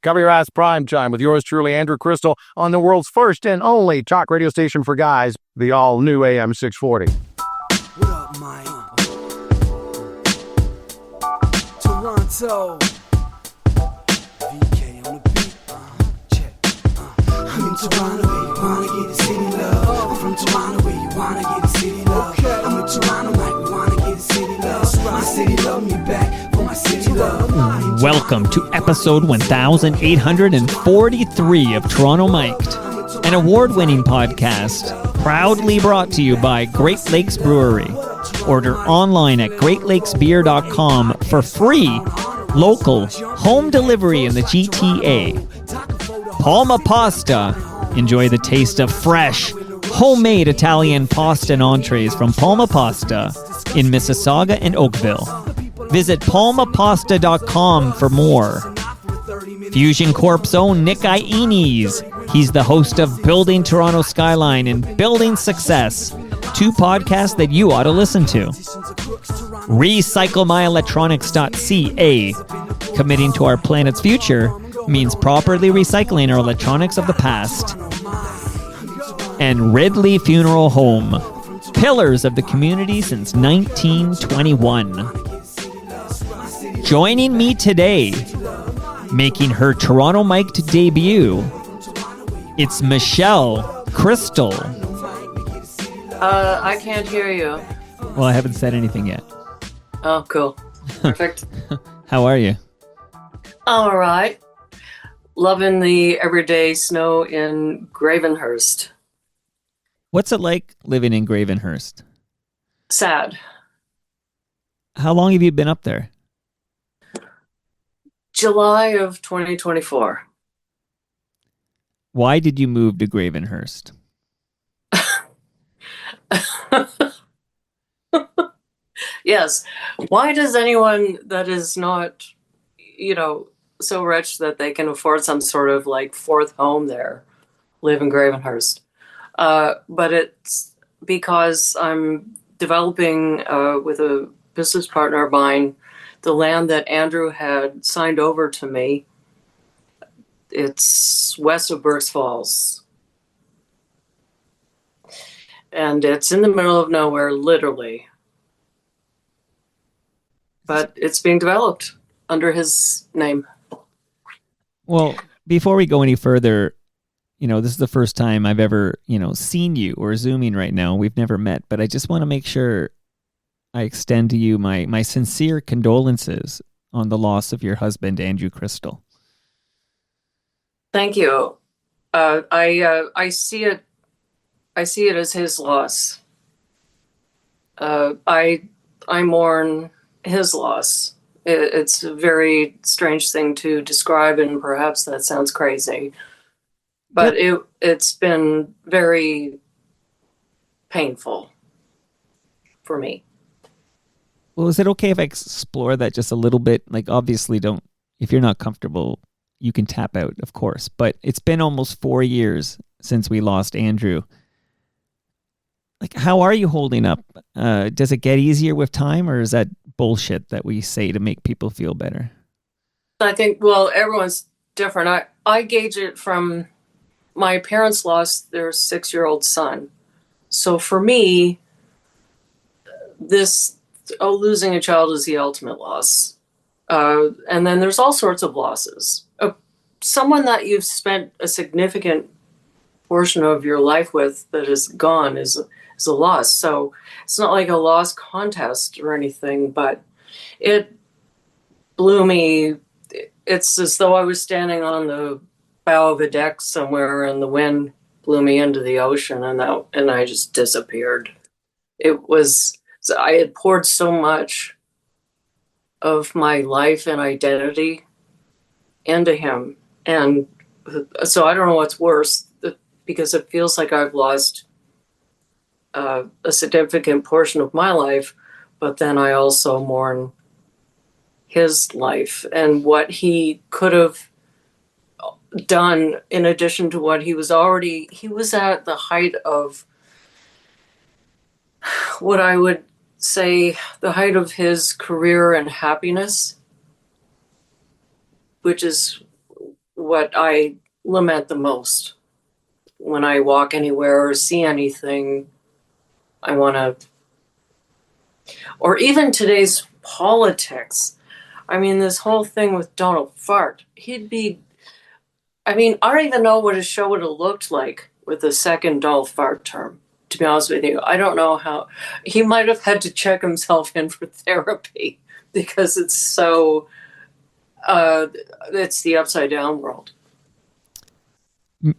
Cover Your Ass Prime Time with yours truly, Andrew Krystal, on the world's first and only talk radio station for guys, the all-new AM 640. What up, Mike? Toronto. VK on the beat. Check. I'm in Toronto, where you wanna get the city love. I'm from Toronto, where you wanna get the city love. I'm in Toronto, like we wanna get the city love. My city love me back for my city love. Welcome to episode 1843 of Toronto Mic'd, an award-winning podcast proudly brought to you by Great Lakes Brewery. Order online at greatlakesbeer.com for free local home delivery in the GTA. Palma Pasta. Enjoy the taste of fresh, homemade Italian pasta and entrees from Palma Pasta in Mississauga and Oakville. Visit palmapasta.com for more. Fusion Corp's own Nick Iones. He's the host of Building Toronto Skyline and Building Success, two podcasts that you ought to listen to. RecycleMyElectronics.ca. Committing to our planet's future means properly recycling our electronics of the past. And Ridley Funeral Home. Pillars of the community since 1921. Joining me today, making her Toronto Mic'd debut, it's Michelle Krystal. I can't hear you. Well, I haven't said anything yet. Oh, cool. Perfect. How are you? All right. Loving the everyday snow in Gravenhurst. What's it like living in Gravenhurst? Sad. How long have you been up there? July of 2024. Why did you move to Gravenhurst? Yes. Why does anyone that is not, so rich that they can afford some sort of like fourth home there live in Gravenhurst? But it's because I'm developing with a business partner of mine the land that Andrew had signed over to me. It's west of Burkes Falls. And it's in the middle of nowhere, literally. But it's being developed under his name. Well, before we go any further, this is the first time I've ever, seen you. We're Zooming right now. We've never met, but I just want to make sure I extend to you my sincere condolences on the loss of your husband, Andrew Krystal. Thank you. I see it as his loss. I mourn his loss. It's a very strange thing to describe, and perhaps that sounds crazy. But it's been very painful for me. Well, is it okay if I explore that just a little bit? Like, obviously, if you're not comfortable, you can tap out, of course. But it's been almost 4 years since we lost Andrew. Like, how are you holding up? Does it get easier with time, or is that bullshit that we say to make people feel better? I think, well, everyone's different. I gauge it from my parents lost their 6-year-old son. So for me, losing a child is the ultimate loss. And then there's all sorts of losses. Someone that you've spent a significant portion of your life with that is gone is a loss. So it's not like a lost contest or anything, but it blew me. It's as though I was standing on the bow of a deck somewhere and the wind blew me into the ocean and I just disappeared. I had poured so much of my life and identity into him. And so I don't know what's worse, because it feels like I've lost a significant portion of my life, but then I also mourn his life and what he could have done in addition to what he was at the height of what I would say the height of his career and happiness, which is what I lament the most when I walk anywhere or see anything. I want to, or even today's politics. I mean, this whole thing with Donald Fart, I don't even know what his show would have looked like with the second Donald Fart term, to be honest with you. I don't know how. He might have had to check himself in for therapy because it's so, it's the upside down world.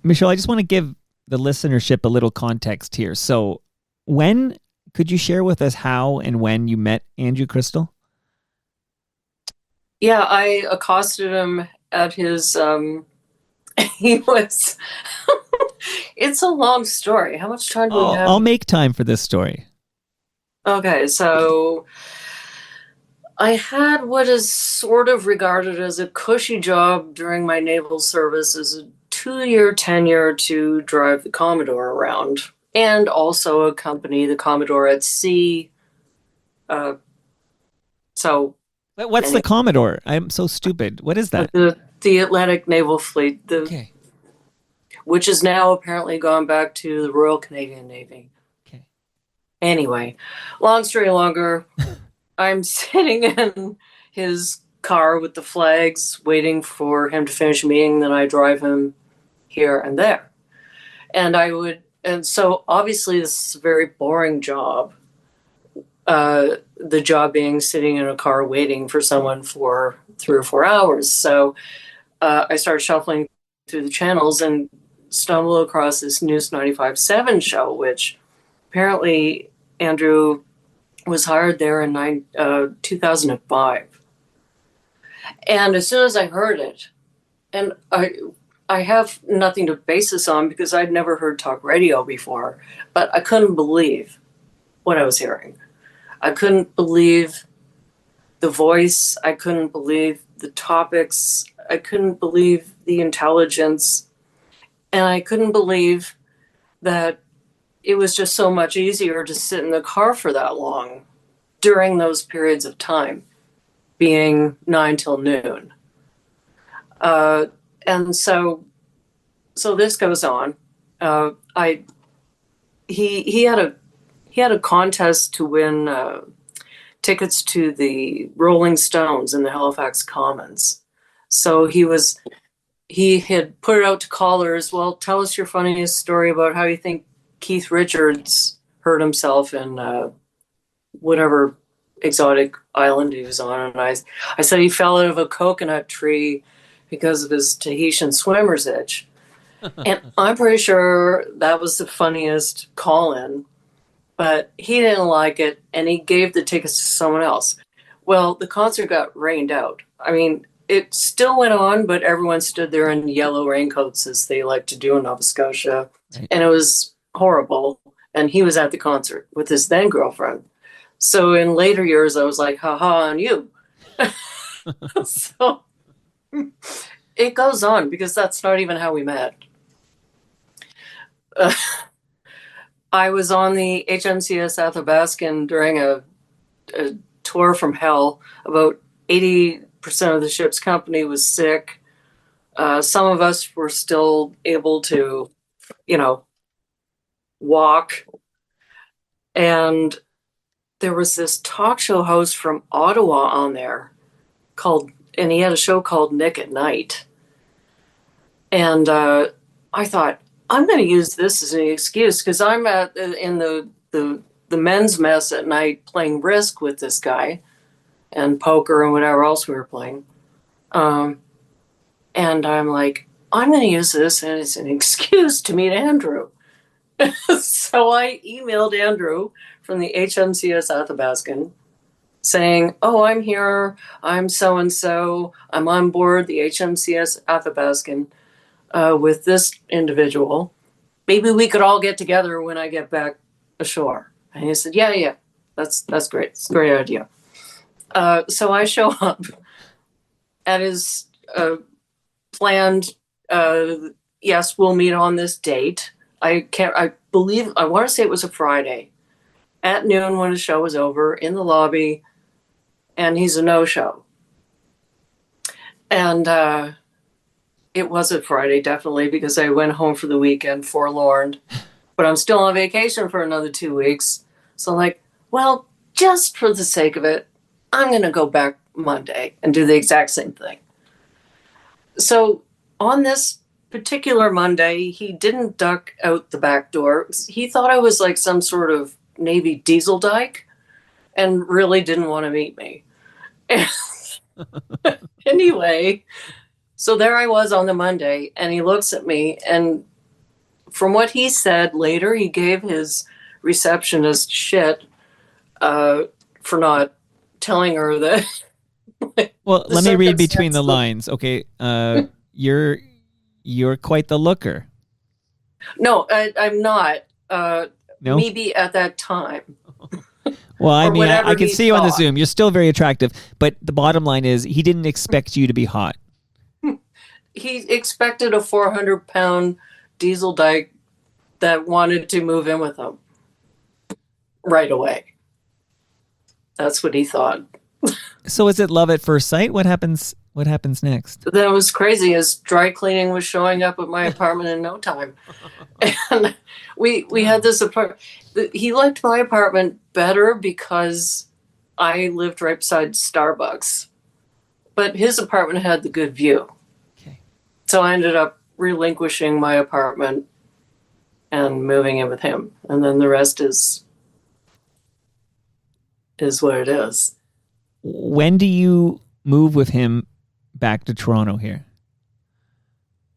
Michelle, I just want to give the listenership a little context here. So could you share with us how and when you met Andrew Krystal? Yeah, I accosted him at his, he was, it's a long story. How much time do we have? I'll make time for this story. Okay, so I had what is sort of regarded as a cushy job during my naval service as a 2-year tenure to drive the Commodore around and also accompany the Commodore at sea. What's the Commodore? I'm so stupid. What is that? The Atlantic Naval Fleet, Okay. which is now apparently gone back to the Royal Canadian Navy. Okay. Anyway, long story longer, I'm sitting in his car with the flags, waiting for him to finish a meeting. Then I drive him here and there. And so obviously this is a very boring job. The job being sitting in a car waiting for someone for 3 or 4 hours. So I started shuffling through the channels and stumbled across this News 95.7 show, which apparently Andrew was hired there in 2005. And as soon as I heard it, and I have nothing to base this on because I'd never heard talk radio before, but I couldn't believe what I was hearing. I couldn't believe the voice. I couldn't believe the topics. I couldn't believe the intelligence. And I couldn't believe that it was just so much easier to sit in the car for that long during those periods of time, being 9 till noon. And so this goes on. He had a contest to win tickets to the Rolling Stones in the Halifax Commons. So he had put it out to callers. Well, tell us your funniest story about how you think Keith Richards hurt himself in whatever exotic island he was on. And I said he fell out of a coconut tree because of his Tahitian swimmer's itch. And I'm pretty sure that was the funniest call-in, but he didn't like it, and he gave the tickets to someone else. Well, the concert got rained out. I mean, it still went on, but everyone stood there in yellow raincoats, as they like to do in Nova Scotia, and it was horrible. And he was at the concert with his then girlfriend. So in later years, I was like, haha, on you. So it goes on because that's not even how we met. I was on the HMCS Athabascan during a tour from hell. About 80% of the ship's company was sick. Some of us were still able to, walk. And there was this talk show host from Ottawa on there and he had a show called Nick at Night. And I thought, I'm going to use this as an excuse because I'm in the men's mess at night playing Risk with this guy and poker and whatever else we were playing. And I'm like, I'm going to use this as an excuse to meet Andrew. So I emailed Andrew from the HMCS Athabascan saying, oh, I'm here. I'm so-and-so. I'm on board the HMCS Athabascan with this individual. Maybe we could all get together when I get back ashore. And he said, yeah, that's great. It's a great idea. So I show up at his planned, yes, we'll meet on this date. I want to say it was a Friday at noon when the show was over in the lobby, and he's a no-show. And It was a Friday, definitely, because I went home for the weekend forlorn. But I'm still on vacation for another 2 weeks. So I'm like, well, just for the sake of it, I'm going to go back Monday and do the exact same thing. So on this particular Monday, he didn't duck out the back door. He thought I was like some sort of Navy diesel dyke and really didn't want to meet me. Anyway, so there I was on the Monday, and he looks at me, and from what he said later, he gave his receptionist shit for not telling her that. Well, let me read between the lines. Okay, you're quite the looker. No, I'm not. No? Maybe at that time. Well, I mean, I can he see you on the thought. Zoom. You're still very attractive, but the bottom line is he didn't expect you to be hot. He expected a 400-pound diesel dyke that wanted to move in with him right away. That's what he thought. So is it love at first sight? What happens next? That was crazy, as dry cleaning was showing up at my apartment in no time. And we had this apartment. He liked my apartment better because I lived right beside Starbucks. But his apartment had the good view. Okay. So I ended up relinquishing my apartment and moving in with him. And then the rest is what it is. When do you move with him back to Toronto here?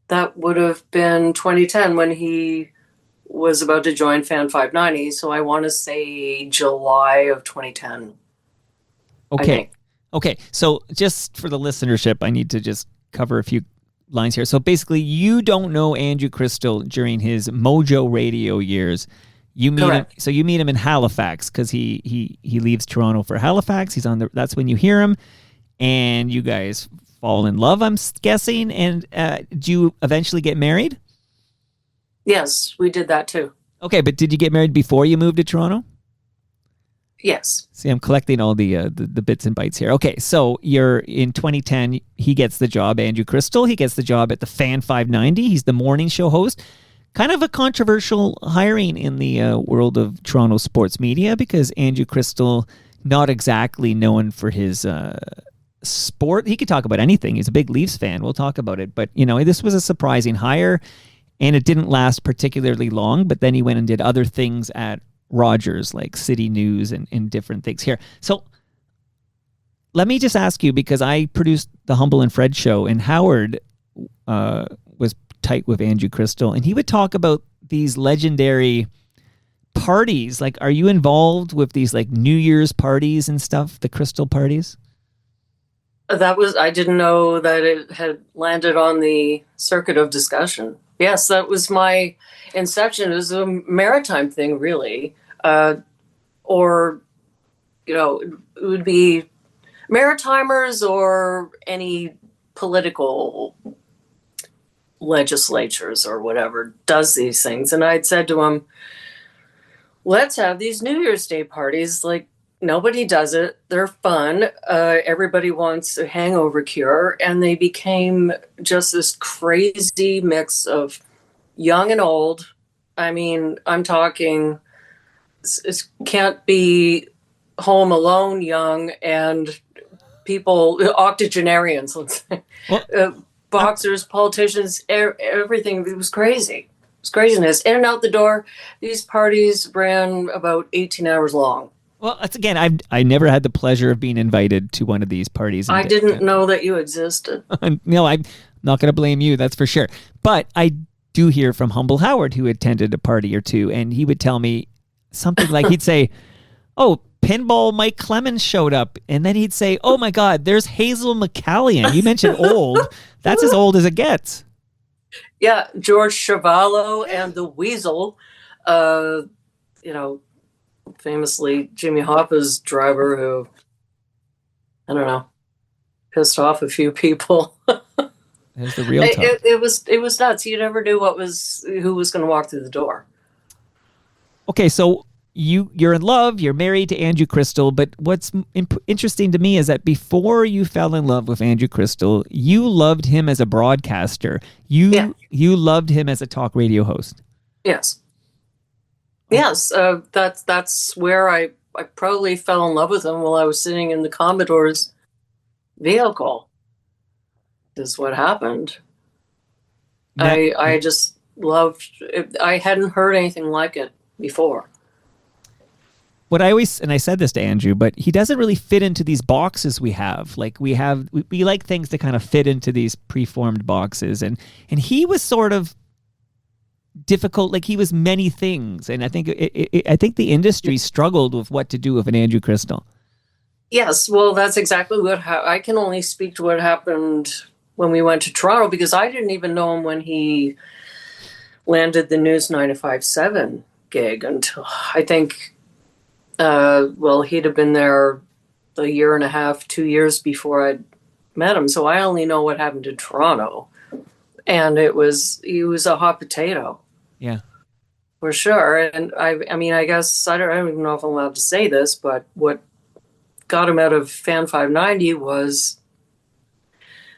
That would have been 2010 when he was about to join Fan 590. So I want to say July of 2010. Okay. Okay. So just for the listenership, I need to just cover a few lines here. So basically, you don't know Andrew Krystal during his MOJO Radio years. You meet him, so you meet him in Halifax because he leaves Toronto for Halifax. That's when you hear him, and you guys fall in love, I'm guessing. And do you eventually get married? Yes, we did that too. Okay, but did you get married before you moved to Toronto? Yes. See, I'm collecting all the bits and bytes here. Okay, so you're in 2010. He gets the job, Andrew Krystal. He gets the job at the Fan 590. He's the morning show host. Kind of a controversial hiring in the world of Toronto sports media because Andrew Krystal, not exactly known for his sport. He could talk about anything. He's a big Leafs fan. We'll talk about it. But, this was a surprising hire, and it didn't last particularly long. But then he went and did other things at Rogers, like City News and different things here. So let me just ask you, because I produced the Humble and Fred show, and Howard was tight with Andrew Krystal, and he would talk about these legendary parties. Like, are you involved with these like New Year's parties and stuff, the Krystal parties? I didn't know that it had landed on the circuit of discussion. Yes, that was my inception. It was a maritime thing, really. Or, it would be Maritimers or any political legislatures or whatever does these things. And I'd said to him, let's have these New Year's Day parties. Like, nobody does it. They're fun. Everybody wants a hangover cure. And they became just this crazy mix of young and old. I mean, I'm talking, it can't be Home Alone young and people, octogenarians, let's say. Well, boxers, politicians, everything. It was crazy. It was craziness. In and out the door. These parties ran about 18 hours long. Well, that's again, I never had the pleasure of being invited to one of these parties. I didn't know that you existed. No, I'm not going to blame you, that's for sure. But I do hear from Humble Howard, who attended a party or two, and he would tell me something like, he'd say, oh, Pinball Mike Clemens showed up. And then he'd say, oh my God, there's Hazel McCallion. You mentioned old. That's as old as it gets. Yeah, George Chavallo and the Weasel, famously Jimmy Hoffa's driver who, I don't know, pissed off a few people. There's the real talk. It was nuts. You never knew who was going to walk through the door. Okay, so you're in love, you're married to Andrew Krystal, but what's interesting to me is that before you fell in love with Andrew Krystal, you loved him as a broadcaster. You loved him as a talk radio host. Yes. Yes, that's where I probably fell in love with him while I was sitting in the Commodore's vehicle. This is what happened. I just loved it. I hadn't heard anything like it before. What I always, and I said this to Andrew, but he doesn't really fit into these boxes we have. Like we like things to kind of fit into these preformed boxes, and he was sort of difficult. Like he was many things, and I think the industry struggled with what to do with an Andrew Krystal. Yes, well, that's exactly what I can only speak to what happened when we went to Toronto, because I didn't even know him when he landed the News 95.7 gig until I think. He'd have been there a year and a half, 2 years before I'd met him. So I only know what happened to Toronto. And he was a hot potato. Yeah. For sure. And I guess, I don't even know if I'm allowed to say this, but what got him out of Fan 590 was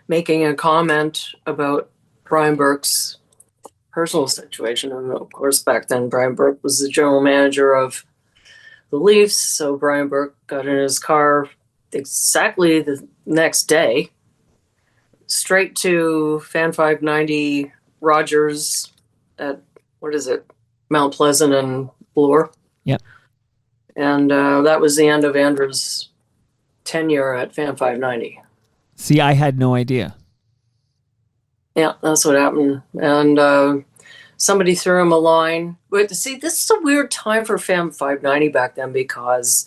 making a comment about Brian Burke's personal situation. And of course, back then, Brian Burke was the general manager of the Leafs, so Brian Burke got in his car exactly the next day, straight to Fan 590 Rogers at, Mount Pleasant and Bloor. Yep. And that was the end of Andrew's tenure at Fan 590. See, I had no idea. Yeah, that's what happened. And somebody threw him a line. But see, this is a weird time for Fan 590 back then, because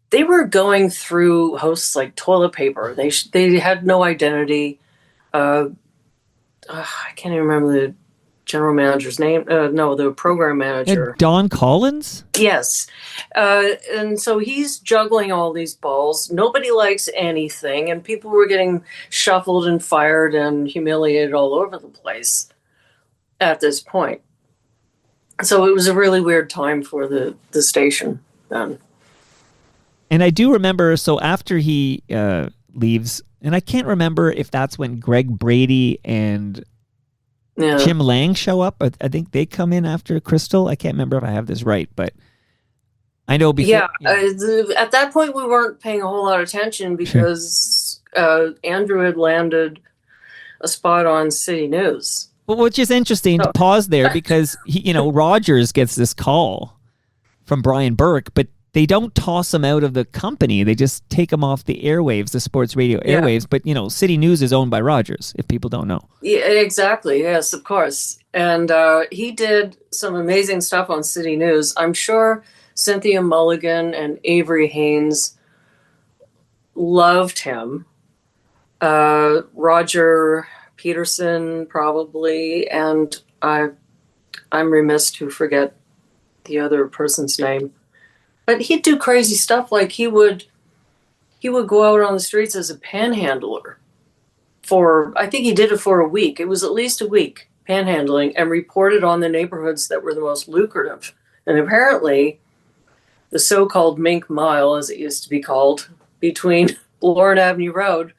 they were going through hosts like toilet paper. They had no identity. I can't even remember the general manager's name. The program manager. Don Collins? Yes. And so he's juggling all these balls. Nobody likes anything. And people were getting shuffled and fired and humiliated all over the place at this point. So it was a really weird time for the station then. And I do remember, so after he leaves, and I can't remember if that's when Greg Brady and Jim Lang show up. I think they come in after Krystal. I can't remember if I have this right, but I know before. At that point we weren't paying a whole lot of attention because Andrew had landed a spot on City News. Well, which is interesting to pause there, because Rogers gets this call from Brian Burke, but they don't toss him out of the company. They just take him off the airwaves, the sports radio airwaves. But, City News is owned by Rogers, if people don't know. Yeah, exactly. Yes, of course. And he did some amazing stuff on City News. I'm sure Cynthia Mulligan and Avery Haynes loved him. Roger Peterson probably, and I'm remiss to forget the other person's name. But he'd do crazy stuff, like he would go out on the streets as a panhandler I think he did it for a week. It was at least a week, panhandling, and reported on the neighborhoods that were the most lucrative. And apparently the so-called Mink Mile, as it used to be called, between Bloor and Avenue Road,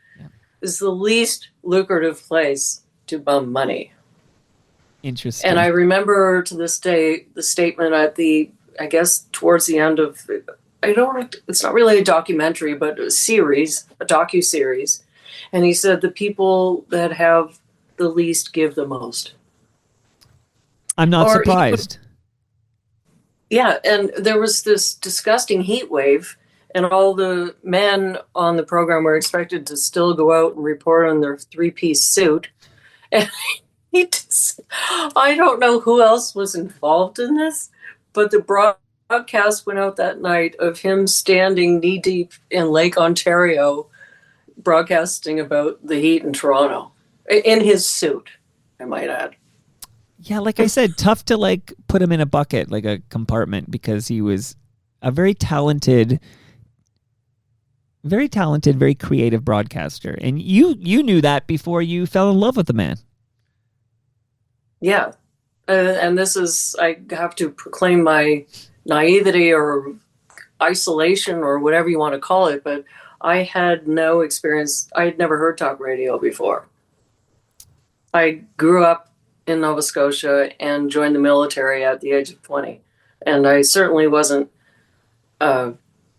is the least lucrative place to bum money. Interesting. And I remember to this day the statement at towards the end of, it's not really a documentary, but a docu-series. And he said, the people that have the least give the most. I'm not surprised. And there was this disgusting heat wave, and all the men on the program were expected to still go out and report on their 3-piece suit. And I don't know who else was involved in this, but the broadcast went out that night of him standing knee-deep in Lake Ontario, broadcasting about the heat in Toronto, in his suit, I might add. Yeah, like I said, tough to put him in a bucket, like a compartment, because he was a very talented, very creative broadcaster. And you knew that before you fell in love with the man. Yeah. and this is, I have to proclaim my naivety or isolation or whatever you want to call it, but I had no experience. I had never heard talk radio before. I grew up in Nova Scotia and joined the military at the age of 20. And I certainly wasn't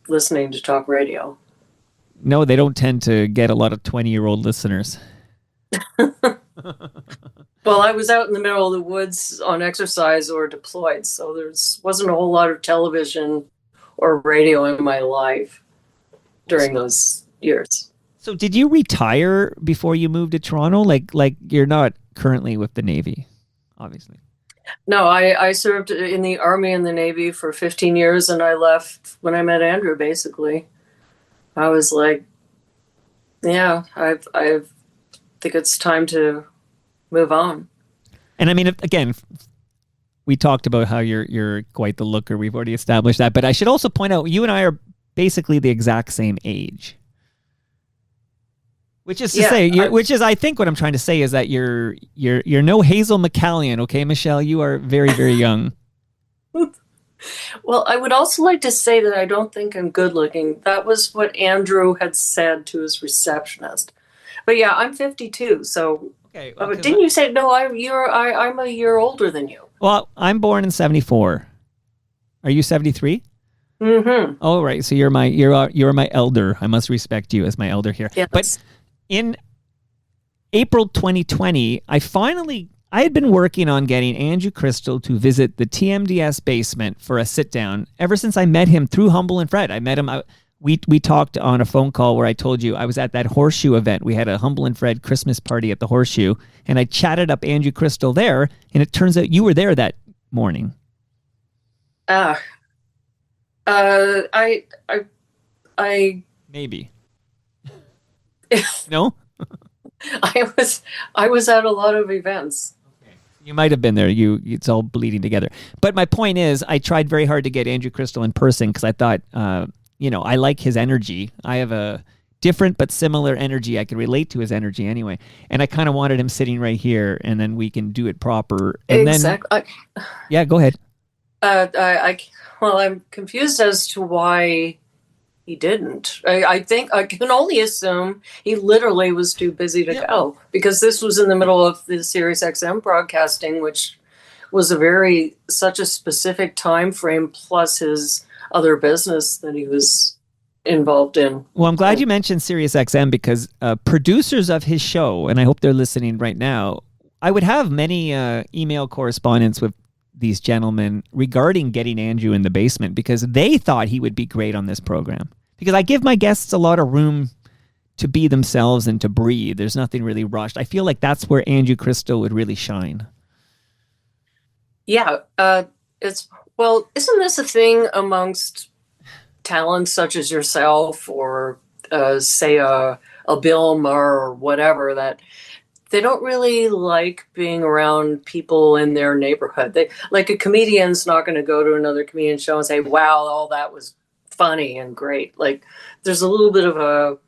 listening to talk radio. No, they don't tend to get a lot of 20-year-old listeners. Well, I was out in the middle of the woods on exercise or deployed, so there wasn't a whole lot of television or radio in my life during those years. So did you retire before you moved to Toronto? Like you're not currently with the Navy, obviously. No, I served in the Army and the Navy for 15 years, and I left when I met Andrew, basically. I was like, yeah, I think it's time to move on. And I mean, again, we talked about how you're quite the looker. We've already established that. But I should also point out, you and I are basically the exact same age. Which is to say, I think what I'm trying to say is that you're no Hazel McCallion, okay, Michelle? You are very, very young. Well, I would also like to say that I don't think I'm good looking. That was what Andrew had said to his receptionist. But yeah, I'm 52, so okay. Didn't you say no? I'm a year older than you. Well, I'm born in 1974. Are you 1973? Mm-hmm. Oh, right. So you're my elder. I must respect you as my elder here. Yes. But in April 2020, I had been working on getting Andrew Krystal to visit the TMDS basement for a sit down ever since I met him through Humble and Fred. I met him. We talked on a phone call where I told you I was at that Horseshoe event. We had a Humble and Fred Christmas party at the Horseshoe, and I chatted up Andrew Krystal there, and it turns out you were there that morning. I Maybe. No? I was at a lot of events. Okay. You might have been there. It's all bleeding together. But my point is, I tried very hard to get Andrew Krystal in person because I thought, I like his energy. I have a different but similar energy. I can relate to his energy anyway. And I kind of wanted him sitting right here, and then we can do it proper. And exactly. Yeah, go ahead. I'm confused as to why he didn't. I think I can only assume he literally was too busy to go, because this was in the middle of the Sirius XM broadcasting, which was such a specific time frame, plus his other business that he was involved in. Well, I'm glad you mentioned Sirius XM because producers of his show, and I hope they're listening right now, I would have many email correspondence with these gentlemen regarding getting Andrew in the basement because they thought he would be great on this program. Because I give my guests a lot of room to be themselves and to breathe. There's nothing really rushed. I feel like that's where Andrew Krystal would really shine. Yeah. Isn't this a thing amongst talents such as yourself or say a Bill Maher or whatever, that they don't really like being around people in their neighborhood? Like a comedian's not going to go to another comedian show and say, wow, all that was funny and great. Like there's a little bit of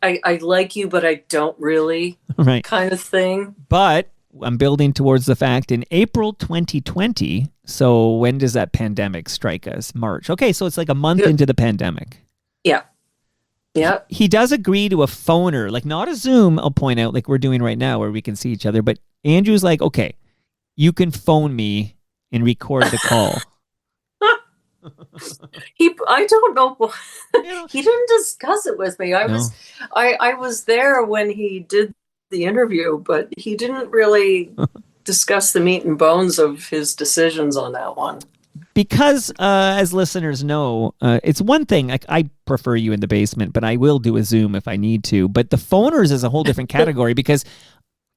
I like you, but I don't really right. kind of thing. But I'm building towards the fact in April 2020. So when does that pandemic strike us? March. Okay, so it's like a month into the pandemic. Yeah. Yeah. He does agree to a phoner, like not a Zoom, I'll point out, like we're doing right now where we can see each other. But Andrew's like, okay, you can phone me and record the call. I don't know. He didn't discuss it with me. I was there when he did the interview, but he didn't really discuss the meat and bones of his decisions on that one. Because, as listeners know, it's one thing, like I prefer you in the basement, but I will do a Zoom if I need to. But the phoners is a whole different category because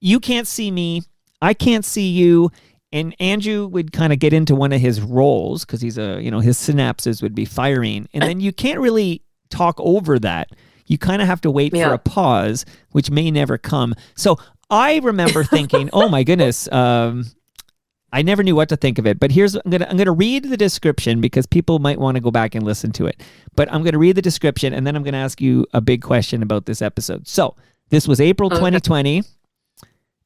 you can't see me, I can't see you, and Andrew would kind of get into one of his roles because he's his synapses would be firing, and then you can't really talk over that. You kind of have to wait for a pause, which may never come. So I remember thinking, oh my goodness, I never knew what to think of it. But I'm gonna read the description because people might want to go back and listen to it. But I'm gonna read the description and then I'm gonna ask you a big question about this episode. So this was April 2020.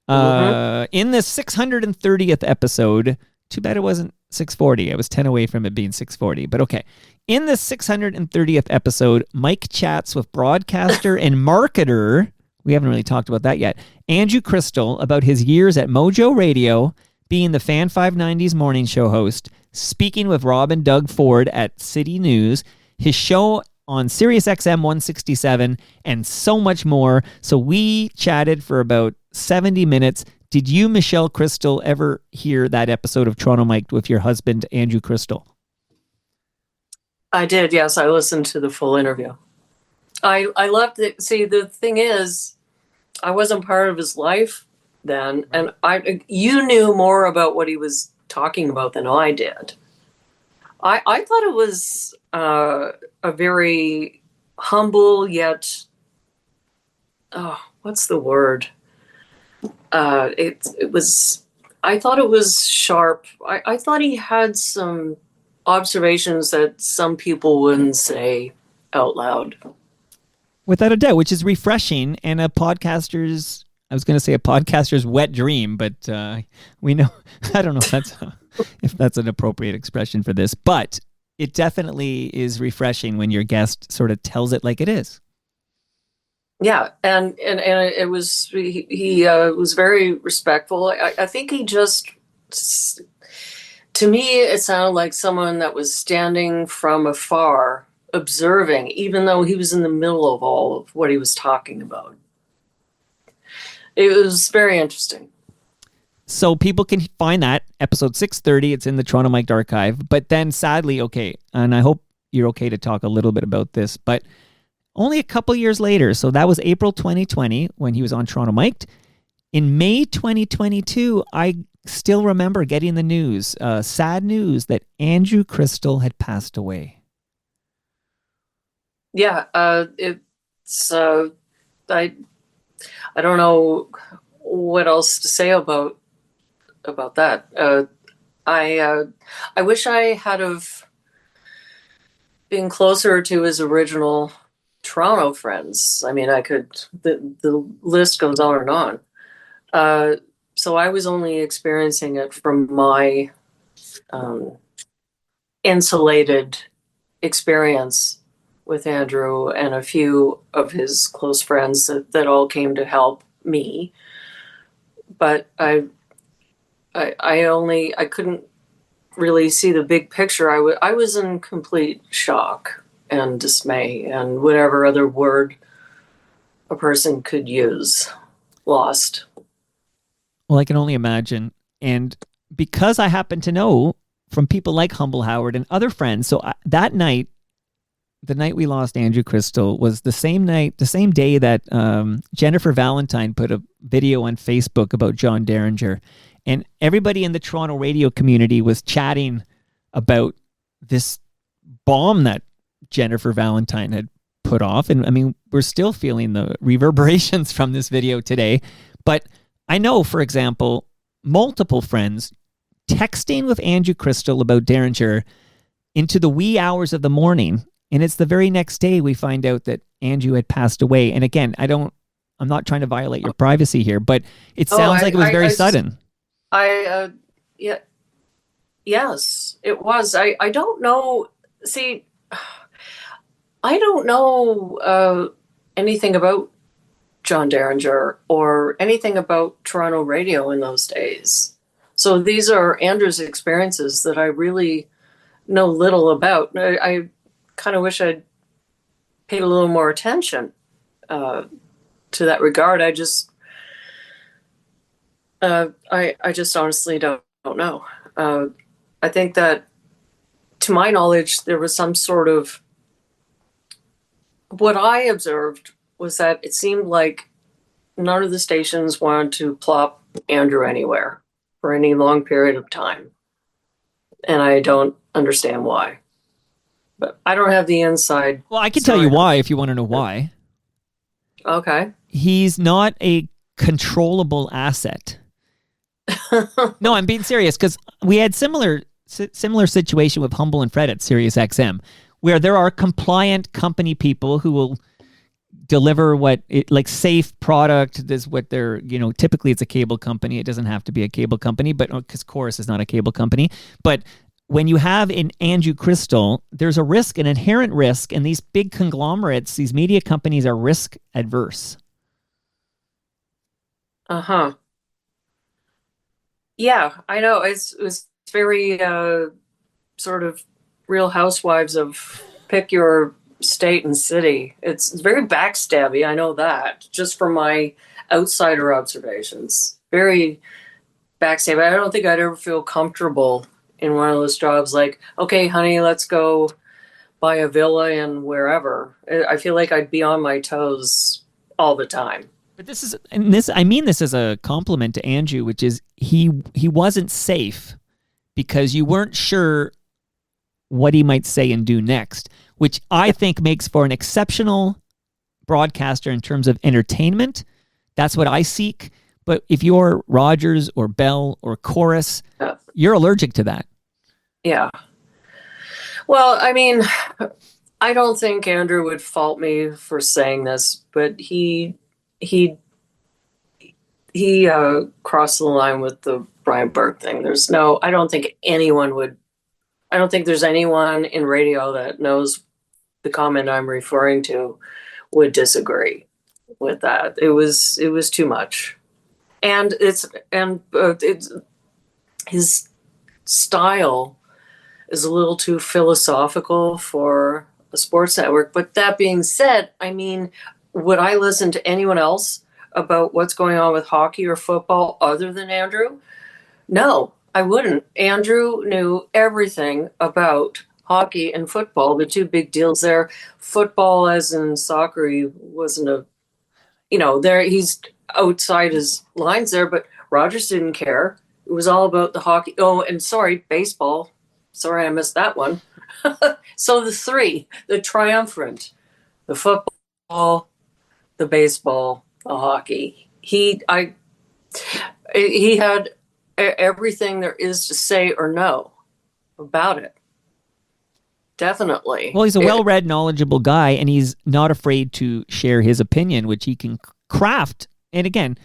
In the 630th episode, too bad it wasn't 640. I was 10 away from it being 640, but okay. In the 630th episode, Mike chats with broadcaster and marketer, we haven't really talked about that yet, Andrew Krystal, about his years at MOJO Radio, being the Fan 590's morning show host, speaking with Rob and Doug Ford at City News, his show on Sirius XM 167, and so much more. So we chatted for about 70 minutes. Did you, Michelle Krystal, ever hear that episode of Toronto Mike with your husband, Andrew Krystal? I did, yes. I listened to the full interview. I loved it. See, the thing is, I wasn't part of his life then, and you knew more about what he was talking about than I did. I thought it was a very humble yet, what's the word? It was, I thought it was sharp. I thought he had some observations that some people wouldn't say out loud. Without a doubt, which is refreshing, and a podcaster's wet dream, but we know, I don't know if that's an appropriate expression for this, but it definitely is refreshing when your guest sort of tells it like it is. Yeah, and it was, he was very respectful. I think he just, to me, it sounded like someone that was standing from afar, observing, even though he was in the middle of all of what he was talking about. It was very interesting. So people can find that, episode 630. It's in the Toronto Mike archive. But then sadly, okay, and I hope you're okay to talk a little bit about this, but only a couple years later, so that was April 2020 when he was on Toronto Mike. In May 2022, I still remember getting the news, sad news that Andrew Krystal had passed away. Yeah, it's I don't know what else to say about that. I wish I had have been closer to his original Toronto friends. I mean, the list goes on and on. So I was only experiencing it from my insulated experience with Andrew and a few of his close friends that all came to help me. But I couldn't really see the big picture. I was in complete shock and dismay and whatever other word a person could use. Lost. Well, I can only imagine. And because I happen to know from people like Humble Howard and other friends, so that night, the night we lost Andrew Krystal was the same day that Jennifer Valentine put a video on Facebook about John Derringer. And everybody in the Toronto radio community was chatting about this bomb that Jennifer Valentine had put off. And I mean, we're still feeling the reverberations from this video today. But I know, for example, multiple friends texting with Andrew Krystal about Derringer into the wee hours of the morning. And it's the very next day we find out that Andrew had passed away. And again, I'm not trying to violate your privacy here, but it sounds like it was very sudden. Yes, it was. I don't know. See, I don't know anything about John Derringer or anything about Toronto radio in those days. So these are Andrew's experiences that I really know little about. I kind of wish I'd paid a little more attention to that regard. I just honestly don't know. I think that, to my knowledge, there was some sort of, what I observed was that it seemed like none of the stations wanted to plop Andrew anywhere for any long period of time. And I don't understand why. But I don't have the inside. Well, I can tell you why if you want to know why. Okay. He's not a controllable asset. No, I'm being serious, because we had similar situation with Humble and Fred at Sirius XM, where there are compliant company people who will deliver like safe product is what they're, typically it's a cable company. It doesn't have to be a cable company, but because Chorus is not a cable company. But when you have an Andrew Krystal, there's a risk, an inherent risk, and these big conglomerates, these media companies are risk adverse. Uh-huh. Yeah, I know. It's very sort of Real Housewives of pick your state and city. It's very backstabby. I know that just from my outsider observations. Very backstabby. I don't think I'd ever feel comfortable in one of those jobs like, okay, honey, let's go buy a villa in wherever. I feel like I'd be on my toes all the time. But I mean this as a compliment to Andrew, which is he wasn't safe because you weren't sure what he might say and do next, which I think makes for an exceptional broadcaster in terms of entertainment. That's what I seek. But if you're Rogers or Bell or Chorus, you're allergic to that. Yeah. Well, I mean, I don't think Andrew would fault me for saying this, but he crossed the line with the Brian Burke thing. I don't think there's anyone in radio that knows the comment I'm referring to would disagree with that. It was too much. And his style is a little too philosophical for a sports network. But that being said, I mean, would I listen to anyone else about what's going on with hockey or football other than Andrew? No, I wouldn't. Andrew knew everything about hockey and football, the two big deals there. Football, as in soccer, he wasn't he's outside his lines there, but Rogers didn't care. It was all about the hockey. Oh, and baseball. Sorry, I missed that one. So the triumvirate, the football, the baseball, the hockey. He had everything there is to say or know about it. Definitely. Well, he's a well-read, knowledgeable guy, and he's not afraid to share his opinion, which he can craft. And again,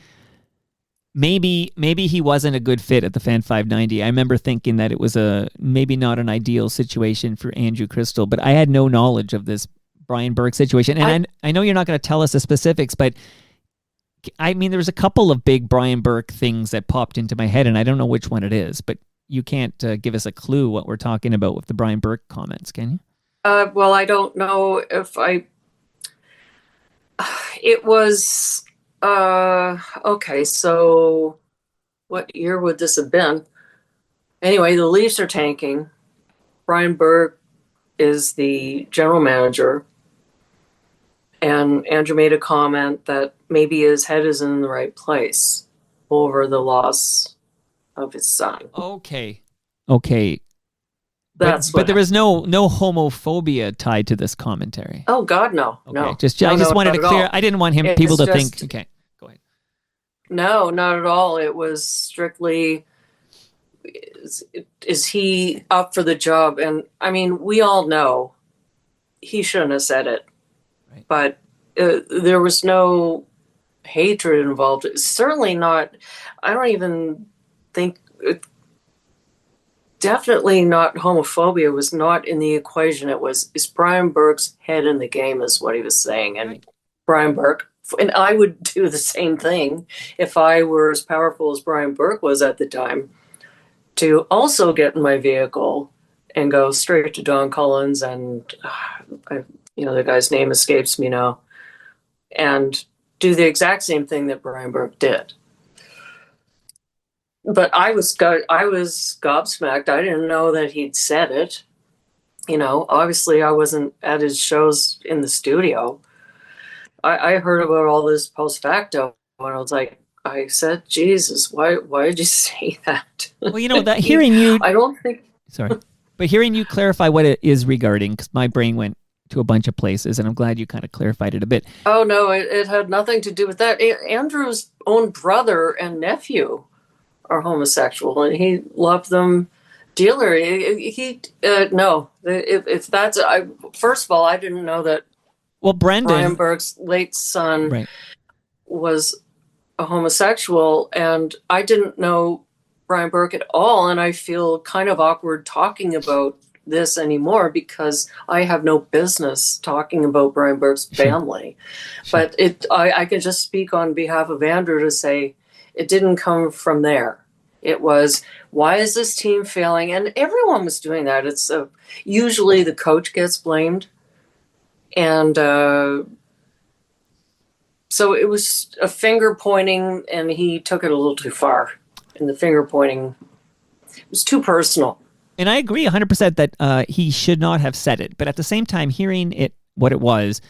maybe he wasn't a good fit at the Fan 590. I remember thinking that it was maybe not an ideal situation for Andrew Krystal, but I had no knowledge of this Brian Burke situation. And I know you're not going to tell us the specifics, but I mean, there's a couple of big Brian Burke things that popped into my head, and I don't know which one it is, but you can't give us a clue what we're talking about with the Brian Burke comments, can you? Well, I don't know if it was, okay, so what year would this have been? Anyway, the Leafs are tanking. Brian Burke is the general manager. And Andrew made a comment that maybe his head is in the right place over the loss of his son. Okay. But there was no homophobia tied to this commentary. Oh God, no. Okay. No. I just wanted to clear. I didn't want people to think. Okay, go ahead. No, not at all. It was strictly, is he up for the job? And I mean, we all know he shouldn't have said it. Right. But there was no hatred involved. Certainly not. I don't even think. Definitely not homophobia was not in the equation. Is Brian Burke's head in the game is what he was saying. And right. Brian Burke, and I would do the same thing if I were as powerful as Brian Burke was at the time, to also get in my vehicle and go straight to Don Collins and the guy's name escapes me now, and do the exact same thing that Brian Burke did. But I was gobsmacked. I didn't know that he'd said it. Obviously I wasn't at his shows in the studio. I heard about all this post facto, and I said, Jesus, why did you say that? Well, that hearing you, I don't think. Sorry, but hearing you clarify what it is regarding, because my brain went to a bunch of places, and I'm glad you kind of clarified it a bit. Oh no, it had nothing to do with that. Andrew's own brother and nephew are homosexual, and he loved them dearly. If that's, first of all, I didn't know that Well, Brendan, Brian Burke's late son, right. was a homosexual, and I didn't know Brian Burke at all, and I feel kind of awkward talking about this anymore because I have no business talking about Brian Burke's family. Sure. But I can just speak on behalf of Andrew to say it didn't come from there. It was, why is this team failing? And everyone was doing that. It's usually the coach gets blamed. And so it was a finger pointing, and he took it a little too far. And the finger pointing was too personal. And I agree 100% that he should not have said it. But at the same time, hearing it, what it was,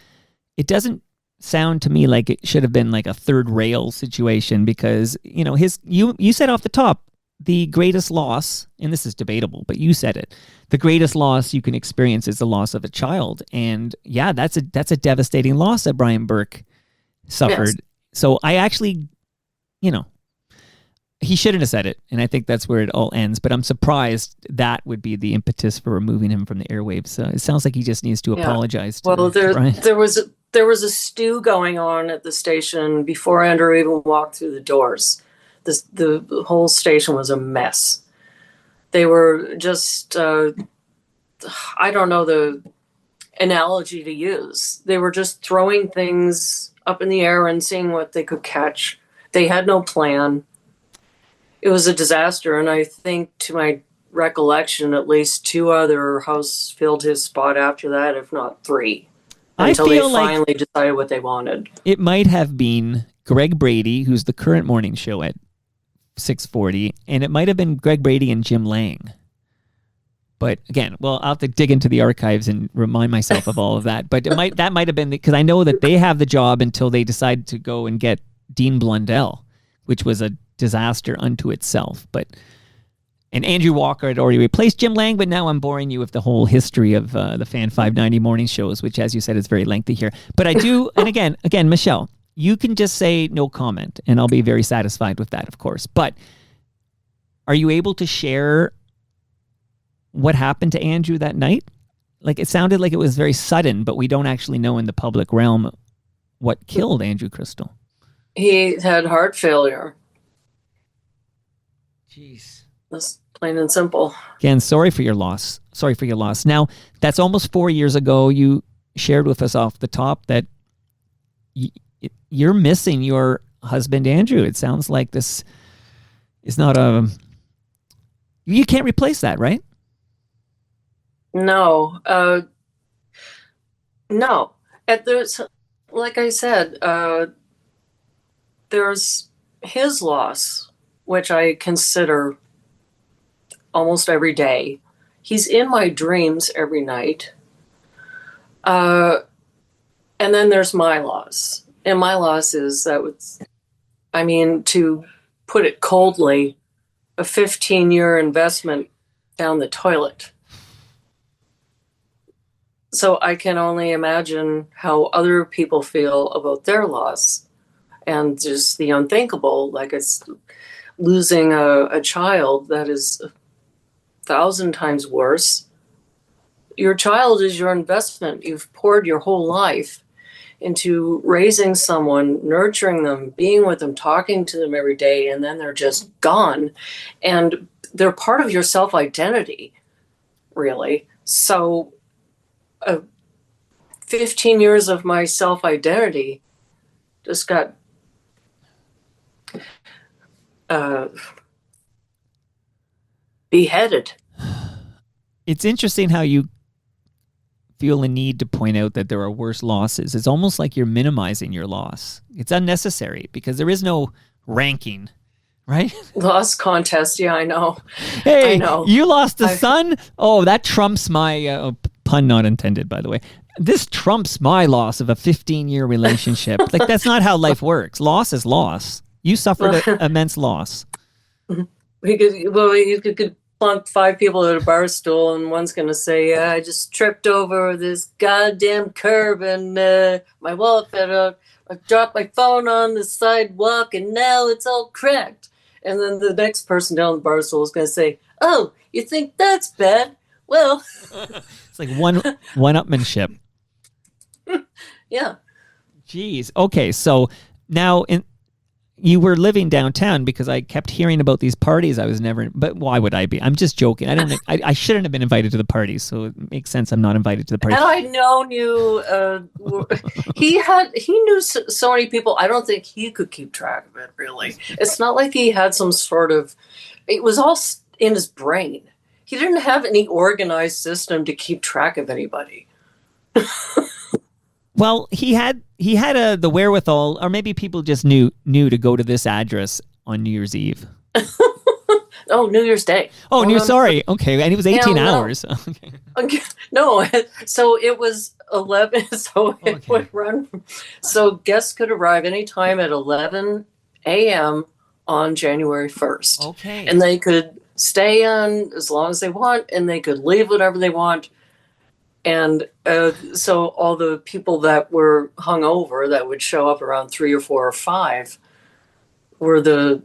it doesn't sound to me like it should have been like a third rail situation because, you know, you said off the top, the greatest loss, and this is debatable, but you said it, the greatest loss you can experience is the loss of a child. And yeah, that's a devastating loss that Brian Burke suffered. Yes. So I actually, you know, he shouldn't have said it, and I think that's where it all ends. But I'm surprised that would be the impetus for removing him from the airwaves. It sounds like he just needs to apologize. Well, there was a stew going on at the station before Andrew even walked through the doors. The whole station was a mess. They were just, I don't know the analogy to use. They were just throwing things up in the air and seeing what they could catch. They had no plan. It was a disaster, and I think, to my recollection, at least 2 other hosts filled his spot after that, if not 3, until they finally decided what they wanted. It might have been Greg Brady, who's the current morning show at 6:40, and it might have been Greg Brady and Jim Lang. But again, well, I'll have to dig into the archives and remind myself of all of that. But that might have been because I know that they have the job until they decide to go and get Dean Blundell, which was a disaster unto itself. And Andrew Walker had already replaced Jim Lang, but now I'm boring you with the whole history of the Fan 590 morning shows, which, as you said, is very lengthy here. But I do, and again, Michelle, you can just say no comment, and I'll be very satisfied with that, of course. But are you able to share what happened to Andrew that night? Like, it sounded like it was very sudden, but we don't actually know in the public realm what killed Andrew Krystal. He had heart failure. Jeez. That's plain and simple. Again, sorry for your loss. Now, that's almost 4 years ago. You shared with us off the top that you're missing your husband, Andrew. It sounds like this is not you can't replace that, right? No. No. Like I said, there's his loss, which I consider almost every day. He's in my dreams every night. And then there's my loss. And my loss is to put it coldly, a 15-year investment down the toilet. So I can only imagine how other people feel about their loss and just the unthinkable, like it's losing a child that is 1,000 times worse. Your child is your investment. You've poured your whole life into raising someone, nurturing them, being with them, talking to them every day, and then they're just gone. And they're part of your self-identity, really. So 15 years of my self-identity just got beheaded. It's interesting how you feel a need to point out that there are worse losses. It's almost like you're minimizing your loss. It's unnecessary because there is no ranking, right? Loss contest, yeah, I know. Hey, I know. You lost a son? Oh, that trumps my, pun not intended, by the way. This trumps my loss of a 15-year relationship. Like, that's not how life works. Loss is loss. You suffered an immense loss. You could plunk 5 people at a bar stool, and one's going to say, I just tripped over this goddamn curb, and my wallet fell out. I dropped my phone on the sidewalk, and now it's all cracked. And then the next person down the bar stool is going to say, oh, you think that's bad? Well. It's like one-upmanship. Yeah. Jeez. Okay, so now you were living downtown because I kept hearing about these parties. I was never, but why would I be? I'm just joking. I shouldn't have been invited to the parties, so it makes sense I'm not invited to the parties. Had I known you, he knew so many people. I don't think he could keep track of it, really. It's not like he had some sort of, it was all in his brain. He didn't have any organized system to keep track of anybody. Well, he had the wherewithal, or maybe people just knew to go to this address on New Year's Eve. Oh, New Year's Day. Oh, sorry. Okay, and it was 18 hours. Okay. No, so it was 11. So it would run. So guests could arrive anytime at 11 a.m. on January 1st. Okay. And they could stay on as long as they want, and they could leave whenever they want. And so all the people that were hungover that would show up around 3 or 4 or 5 were the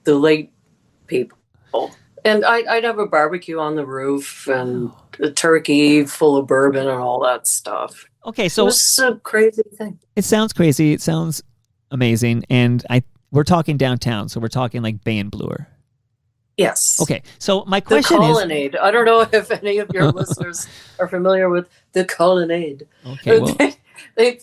late people. And I'd have a barbecue on the roof and a turkey full of bourbon and all that stuff. Okay, so it was a crazy thing. It sounds crazy. It sounds amazing. And we're talking downtown, so we're talking like Bay and Bloor. Yes. Okay, so my question the Colonnade. I don't know if any of your listeners are familiar with the Colonnade. Okay, well. They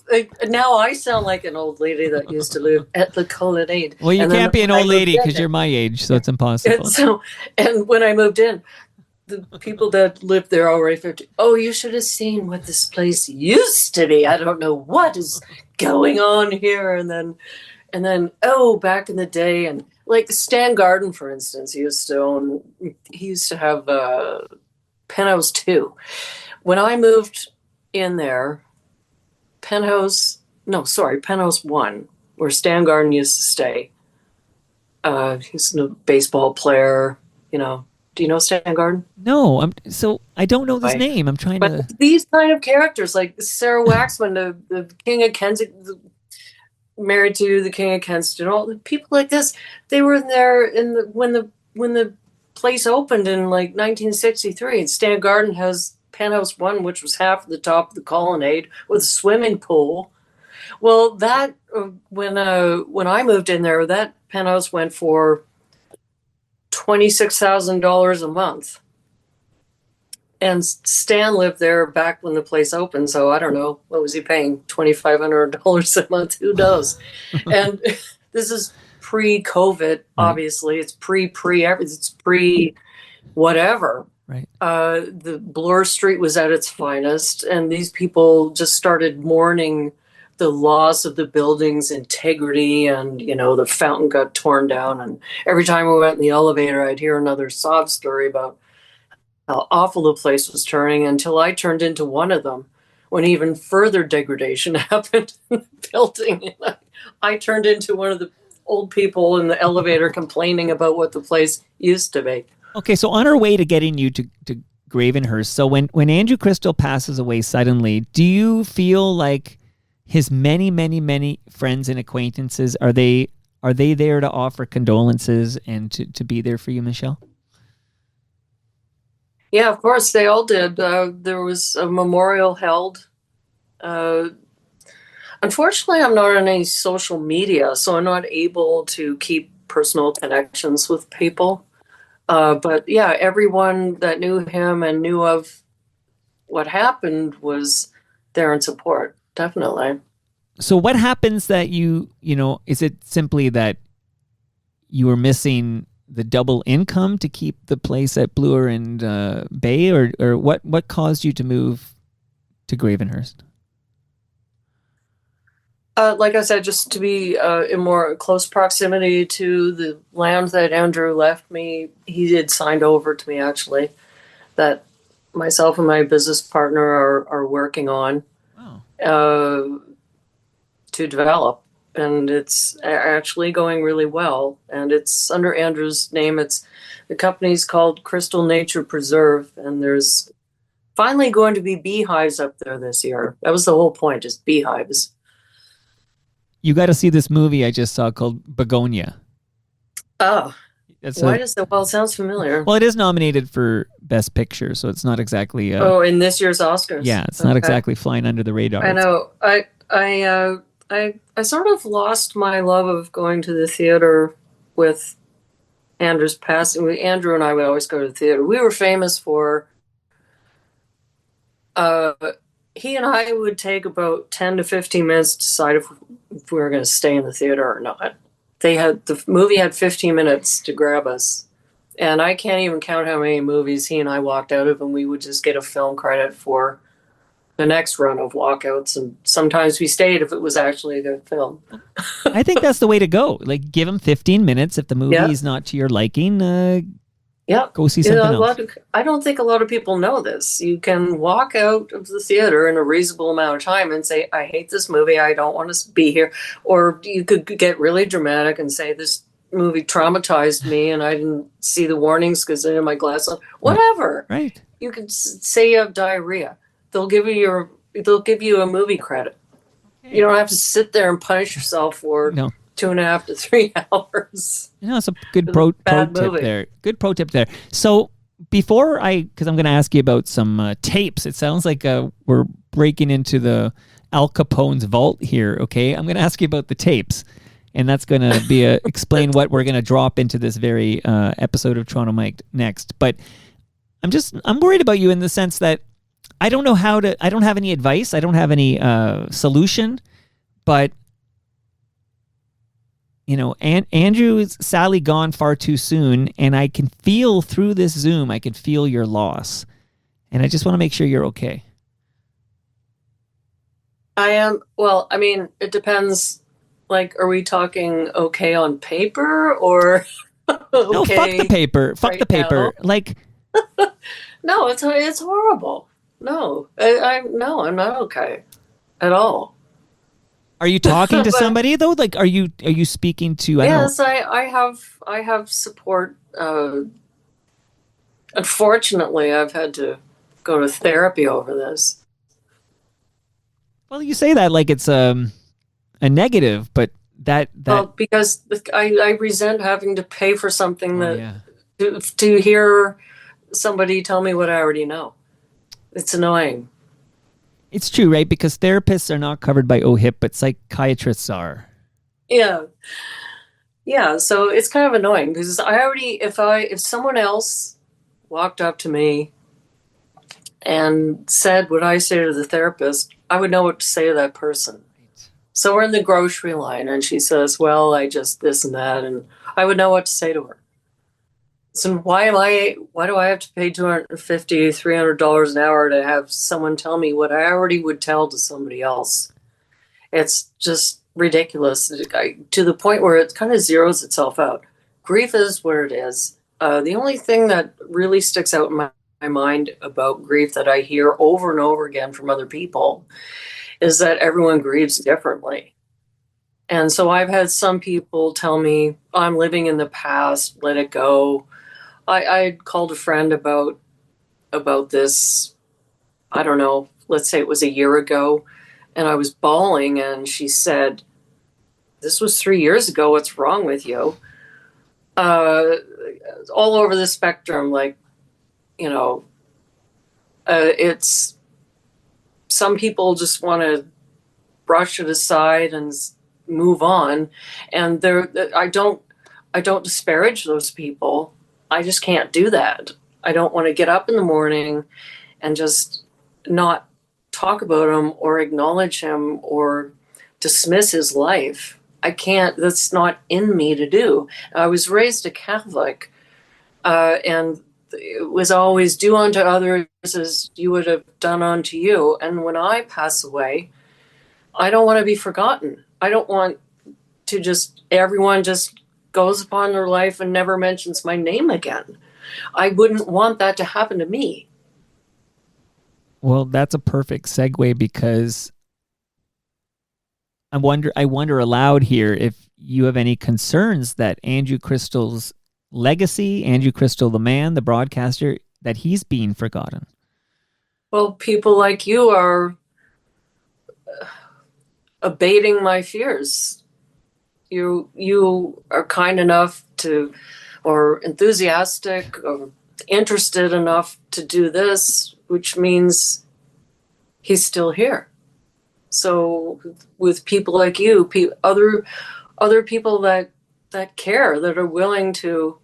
now I sound like an old lady that used to live at the Colonnade. Well, you can't be an old lady because you're my age, so it's impossible. And when I moved in, the people that lived there already 50. Oh, you should have seen what this place used to be. I don't know what is going on here. And then back in the day, and like Stan Garden, for instance, he used to have Penthouse 2. When I moved in there, Penthouse 1, where Stan Garden used to stay. He's a baseball player, Do you know Stan Garden? No, I don't know this name. I'm trying to. These kind of characters, like Sarah Waxman, the King of Kensington, married to the King of Kensington, all the people like this, they were there when the place opened in like 1963. And Stan Garden has Penthouse 1, which was half the top of the Colonnade with a swimming pool. Well, that when I moved in there, that penthouse went for $26,000 a month. And Stan lived there back when the place opened. So I don't know, what was he paying? $2,500 a month? Who knows? And this is pre-COVID, obviously. It's pre-everything. It's pre-whatever. Right. The Bloor Street was at its finest. And these people just started mourning the loss of the building's integrity, and the fountain got torn down, and every time we went in the elevator I'd hear another sob story about how awful the place was turning, until I turned into one of them when even further degradation happened in the building. I turned into one of the old people in the elevator complaining about what the place used to be. Okay, so on our way to getting you to Gravenhurst, so when Andrew Krystal passes away suddenly, do you feel like his many, many, many friends and acquaintances, are they there to offer condolences and to be there for you, Michelle? Yeah, of course, they all did. There was a memorial held. Unfortunately, I'm not on any social media, so I'm not able to keep personal connections with people. But yeah, everyone that knew him and knew of what happened was there in support. Definitely. So what happens that is it simply that you were missing the double income to keep the place at Bloor and Bay, or what caused you to move to Gravenhurst? Like I said, just to be in more close proximity to the land that Andrew left me. He had signed over to me, actually, that myself and my business partner are working on. To develop, and it's actually going really well, and it's under Andrew's name. The company's called Krystal Nature Preserve, and there's finally going to be beehives up there this year. That was the whole point, just beehives. You got to see this movie I just saw called Begonia. Oh, Why does that? Well, it sounds familiar. Well, it is nominated for Best Picture, so it's not exactly. In this year's Oscars. Yeah, it's not exactly flying under the radar. I know. I sort of lost my love of going to the theater with Andrew's passing. Andrew and I would always go to the theater. We were famous for. He and I would take about 10 to 15 minutes to decide if we were going to stay in the theater or not. The movie had 15 minutes to grab us. And I can't even count how many movies he and I walked out of, and we would just get a film credit for the next run of walkouts. And sometimes we stayed if it was actually a good film. I think that's the way to go. Like, give them 15 minutes. If the movie is not to your liking, go see something else. I don't think a lot of people know this. You can walk out of the theater in a reasonable amount of time and say, I hate this movie, I don't want to be here. Or you could get really dramatic and say, this movie traumatized me and I didn't see the warnings because I had my glass on. Whatever. Right. You could say you have diarrhea. They'll give you a movie credit. You don't have to sit there and punish yourself for 2.5 to 3 hours. It's a good pro tip there. Good pro tip there. So because I'm going to ask you about some tapes. It sounds like we're breaking into the Al Capone's vault here. Okay, I'm going to ask you about the tapes, and that's going to be explain what we're going to drop into this very episode of Toronto Mike next. But I'm worried about you in the sense that I don't know I don't have any advice. I don't have any solution, but Andrew's sadly gone far too soon, and I can feel through this Zoom, I can feel your loss. And I just want to make sure you're okay. I am. Well, I mean, it depends. Like, are we talking okay on paper or okay? No, fuck the paper. Fuck the paper. Now? Like, no, it's horrible. No, I'm not okay at all. Are you talking to somebody though? Like, are you speaking to? Yes, I have support. Unfortunately, I've had to go to therapy over this. Well, you say that like it's a negative, but that because I resent having to pay for something to hear somebody tell me what I already know. It's annoying. It's true, right? Because therapists are not covered by OHIP, but psychiatrists are. Yeah. Yeah, so it's kind of annoying because if someone else walked up to me and said what I say to the therapist, I would know what to say to that person. Right. So we're in the grocery line and she says, well, I just this and that, and I would know what to say to her. So why do I have to pay $250, $300 an hour to have someone tell me what I already would tell to somebody else? It's just ridiculous to the point where it kind of zeroes itself out. Grief is what it is. The only thing that really sticks out in my mind about grief that I hear over and over again from other people is that everyone grieves differently. And so I've had some people tell me, I'm living in the past, let it go. I called a friend about this, I don't know, let's say it was a year ago, and I was bawling, and she said, this was 3 years ago, what's wrong with you? All over the spectrum, like, it's, some people just want to brush it aside and move on, and I don't disparage those people. I just can't do that. I don't want to get up in the morning and just not talk about him or acknowledge him or dismiss his life. I can't. That's not in me to do. I was raised a Catholic, and it was always do unto others as you would have done unto you. And when I pass away, I don't want to be forgotten. I don't want to everyone just goes upon their life and never mentions my name again. I wouldn't want that to happen to me. Well, that's a perfect segue because I wonder aloud here if you have any concerns that Andrew Krystal's legacy, Andrew Krystal, the man, the broadcaster, that he's being forgotten. Well, people like you are abating my fears. You are kind enough to or enthusiastic or interested enough to do this, which means he's still here. So with people like you, other people that care, that are willing to,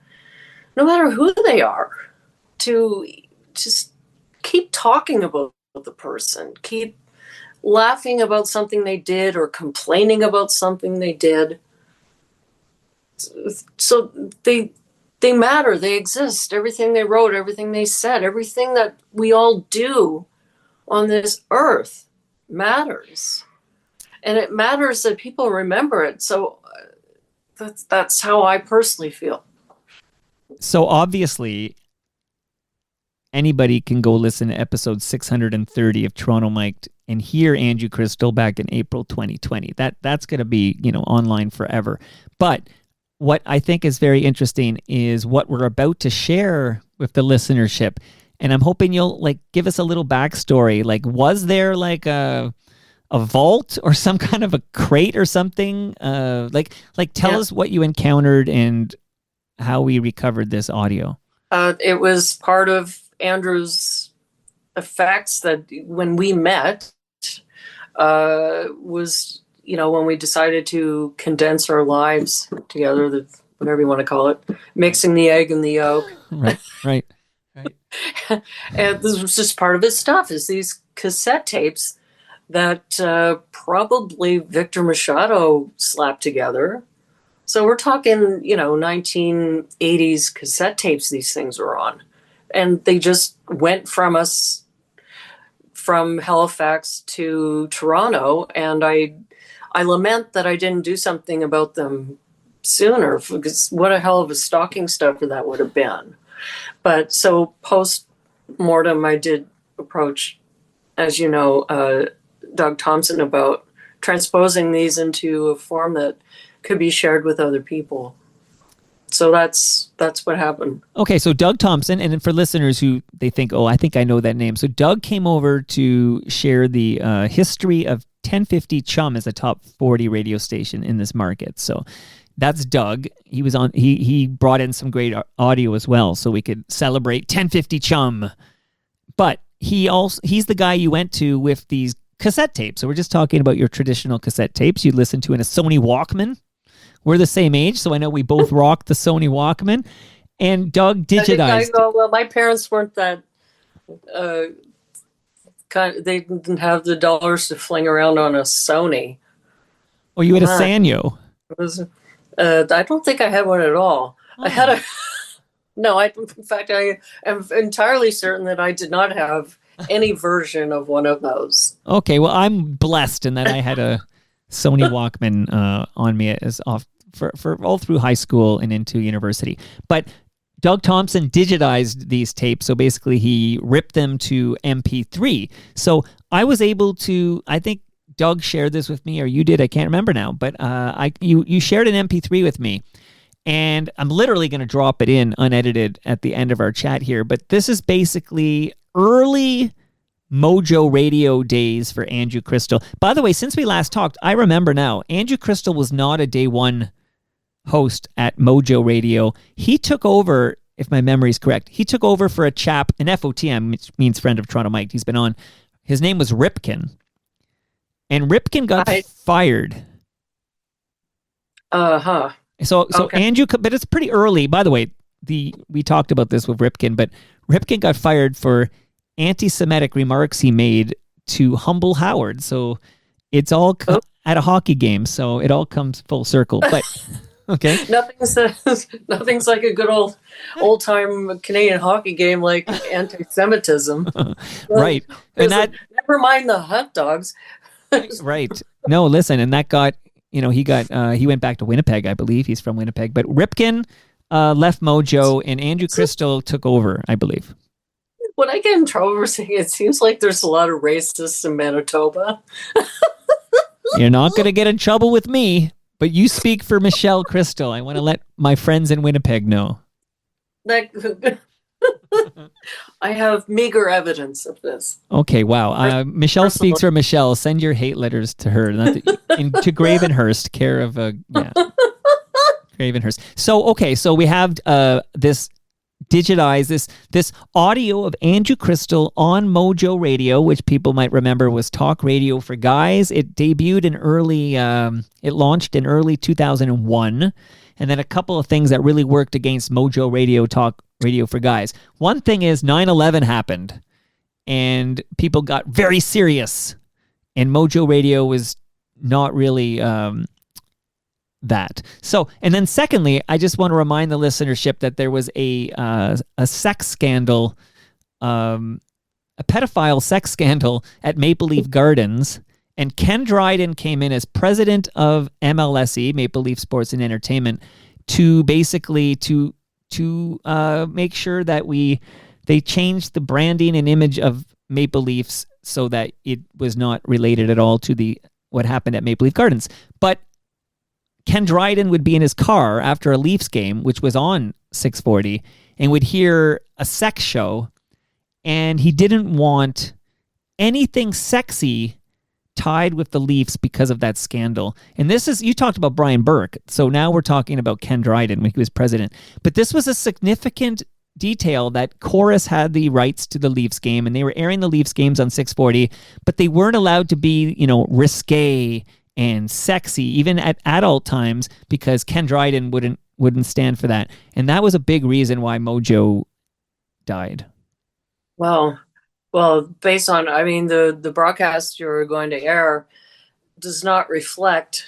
no matter who they are, to just keep talking about the person, keep laughing about something they did or complaining about something they did. So they matter, they exist. Everything they wrote, everything they said, everything that we all do on this earth matters. And it matters that people remember it. So that's how I personally feel. So obviously, anybody can go listen to episode 630 of Toronto Mic'd and hear Andrew Krystal back in April 2020. That's going to be, online forever. But what I think is very interesting is what we're about to share with the listenership. And I'm hoping you'll give us a little backstory. Was there a vault or some kind of a crate or something? Tell us what you encountered and how we recovered this audio. It was part of Andrew's effects that when we met was, when we decided to condense our lives together, whatever you want to call it, mixing the egg and the yolk. Right. And this was just part of his stuff, is these cassette tapes that probably Victor Machado slapped together. So we're talking, 1980s cassette tapes these things were on. And they just went from us, from Halifax to Toronto. And I lament that I didn't do something about them sooner, because what a hell of a stocking stuffer that would have been. But so post-mortem, I did approach, as you know, Doug Thompson about transposing these into a form that could be shared with other people. So that's what happened. Okay, so Doug Thompson, and for listeners who they think, I think I know that name. So Doug came over to share the history of 1050 Chum as a top 40 radio station in this market. So that's Doug. He was on. He brought in some great audio as well, so we could celebrate 1050 Chum. But he's the guy you went to with these cassette tapes. So we're just talking about your traditional cassette tapes you'd listen to in a Sony Walkman. We're the same age, so I know we both rocked the Sony Walkman. And Doug digitized. Well, my parents weren't that they didn't have the dollars to fling around on a Sony. Oh, you had a Sanyo. It was, I don't think I had one at all. Oh. I had a... No, in fact, I am entirely certain that I did not have any version of one of those. Okay, well, I'm blessed in that I had a Sony Walkman on me for all through high school and into university. But Doug Thompson digitized these tapes, so basically he ripped them to MP3. So I was able to, I think Doug shared this with me, or you did, I can't remember now, but you shared an MP3 with me. And I'm literally going to drop it in unedited at the end of our chat here. But this is basically early MOJO Radio days for Andrew Krystal. By the way, since we last talked, I remember now, Andrew Krystal was not a day one host at MOJO Radio. He took over, if my memory is correct, he took over for a chap, an FOTM, which means friend of Toronto Mike. He's been on. His name was Ripken. And Ripken got fired. Uh-huh. So okay. Andrew, but it's pretty early. By the way, we talked about this with Ripken, but Ripken got fired for anti-Semitic remarks he made to Humble Howard. So it's all at a hockey game. So it all comes full circle. But okay, nothing's like a good old-time Canadian hockey game like anti-Semitism. Right, and that never mind the hot dogs. Right. No, listen, and that got. He went back to Winnipeg, I believe. He's from Winnipeg. But Ripken left MOJO, and Andrew Krystal took over, I believe. When I get in trouble for saying it seems like there's a lot of racists in Manitoba. You're not going to get in trouble with me, but you speak for Michelle Krystal. I want to let my friends in Winnipeg know. I have meager evidence of this. Okay, wow. Michelle speaks for Michelle. Send your hate letters to her. To Gravenhurst, care of... yeah. Gravenhurst. So, okay, so we have this this audio of Andrew Krystal on MOJO Radio, which people might remember was talk radio for guys. It debuted in it launched in early 2001. And then a couple of things that really worked against MOJO Radio, talk radio for guys. One thing is 9/11 happened and people got very serious. And MOJO Radio was not really that. So, and then secondly, I just want to remind the listenership that there was a sex scandal, a pedophile sex scandal at Maple Leaf Gardens, and Ken Dryden came in as president of MLSE, Maple Leaf Sports and Entertainment, to basically to make sure that they changed the branding and image of Maple Leafs so that it was not related at all to what happened at Maple Leaf Gardens. But Ken Dryden would be in his car after a Leafs game, which was on 640, and would hear a sex show, and he didn't want anything sexy tied with the Leafs because of that scandal. And you talked about Brian Burke, so now we're talking about Ken Dryden when he was president. But this was a significant detail that Chorus had the rights to the Leafs game, and they were airing the Leafs games on 640, but they weren't allowed to be, risque and sexy, even at adult times, because Ken Dryden wouldn't stand for that. And that was a big reason why MOJO died. Well, based on, the broadcast you're going to air does not reflect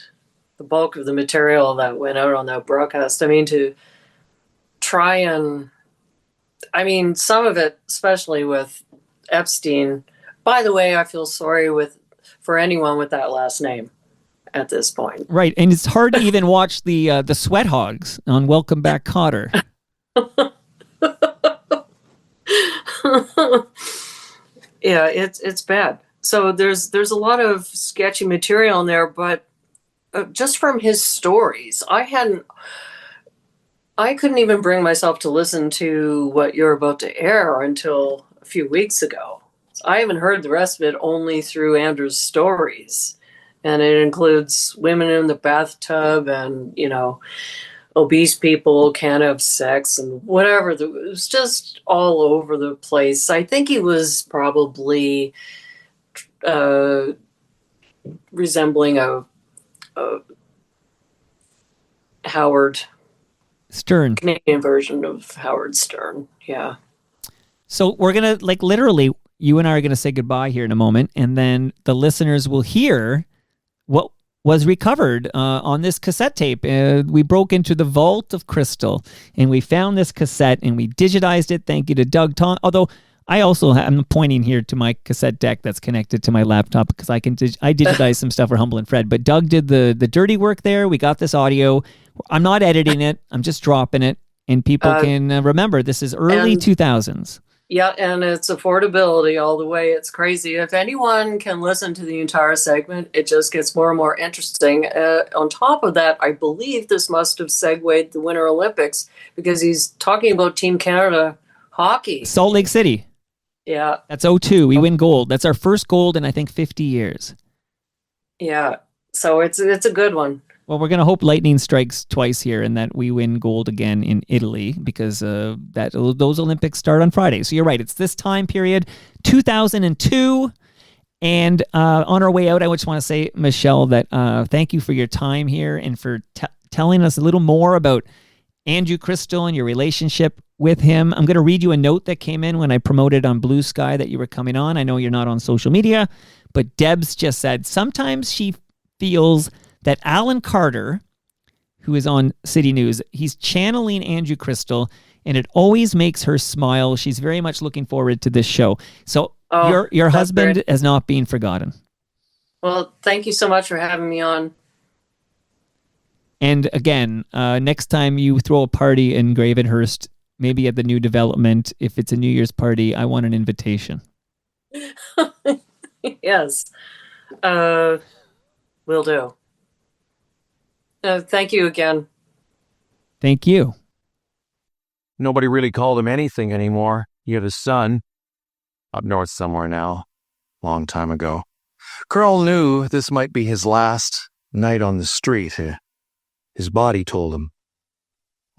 the bulk of the material that went out on that broadcast. To try and, some of it, especially with Epstein. By the way, I feel sorry for anyone with that last name at this point. Right, and it's hard to even watch the Sweat Hogs on Welcome Back, Kotter. Yeah, it's bad. So there's a lot of sketchy material in there, but just from his stories, I couldn't even bring myself to listen to what you're about to air until a few weeks ago. So I haven't heard the rest of it, only through Andrew's stories. And it includes women in the bathtub and, obese people can't have sex and whatever. It was just all over the place. I think he was probably resembling a Howard Stern. Canadian version of Howard Stern. Yeah. So we're going to, literally, you and I are going to say goodbye here in a moment, and then the listeners will hear what was recovered on this cassette tape. We broke into the vault of Krystal, and we found this cassette, and we digitized it. Thank you to Doug although I also I'm pointing here to my cassette deck that's connected to my laptop because I digitized some stuff for Humble and Fred. But Doug did the dirty work there. We got this audio. I'm not editing it. I'm just dropping it, and people can remember this is early 2000s. Yeah, and it's affordability all the way. It's crazy. If anyone can listen to the entire segment, it just gets more and more interesting. On top of that, I believe this must have segued the Winter Olympics because he's talking about Team Canada hockey. Salt Lake City. Yeah. That's 2002. We win gold. That's our first gold in, I think, 50 years. Yeah. So it's a good one. Well, we're going to hope lightning strikes twice here and that we win gold again in Italy because those Olympics start on Friday. So you're right. It's this time period, 2002. And on our way out, I just want to say, Michelle, that thank you for your time here and for telling us a little more about Andrew Krystal and your relationship with him. I'm going to read you a note that came in when I promoted on Blue Sky that you were coming on. I know you're not on social media, but Debs just said, sometimes she feels that Alan Carter, who is on City News, he's channeling Andrew Krystal, and it always makes her smile. She's very much looking forward to this show. So your husband great. Has not been forgotten. Well, thank you so much for having me on. And again, next time you throw a party in Gravenhurst, maybe at the new development, if it's a New Year's party, I want an invitation. Yes. Will do. Thank you again. Thank you. Nobody really called him anything anymore. He had a son. Up north somewhere now. Long time ago. Carl knew this might be his last night on the street. His body told him.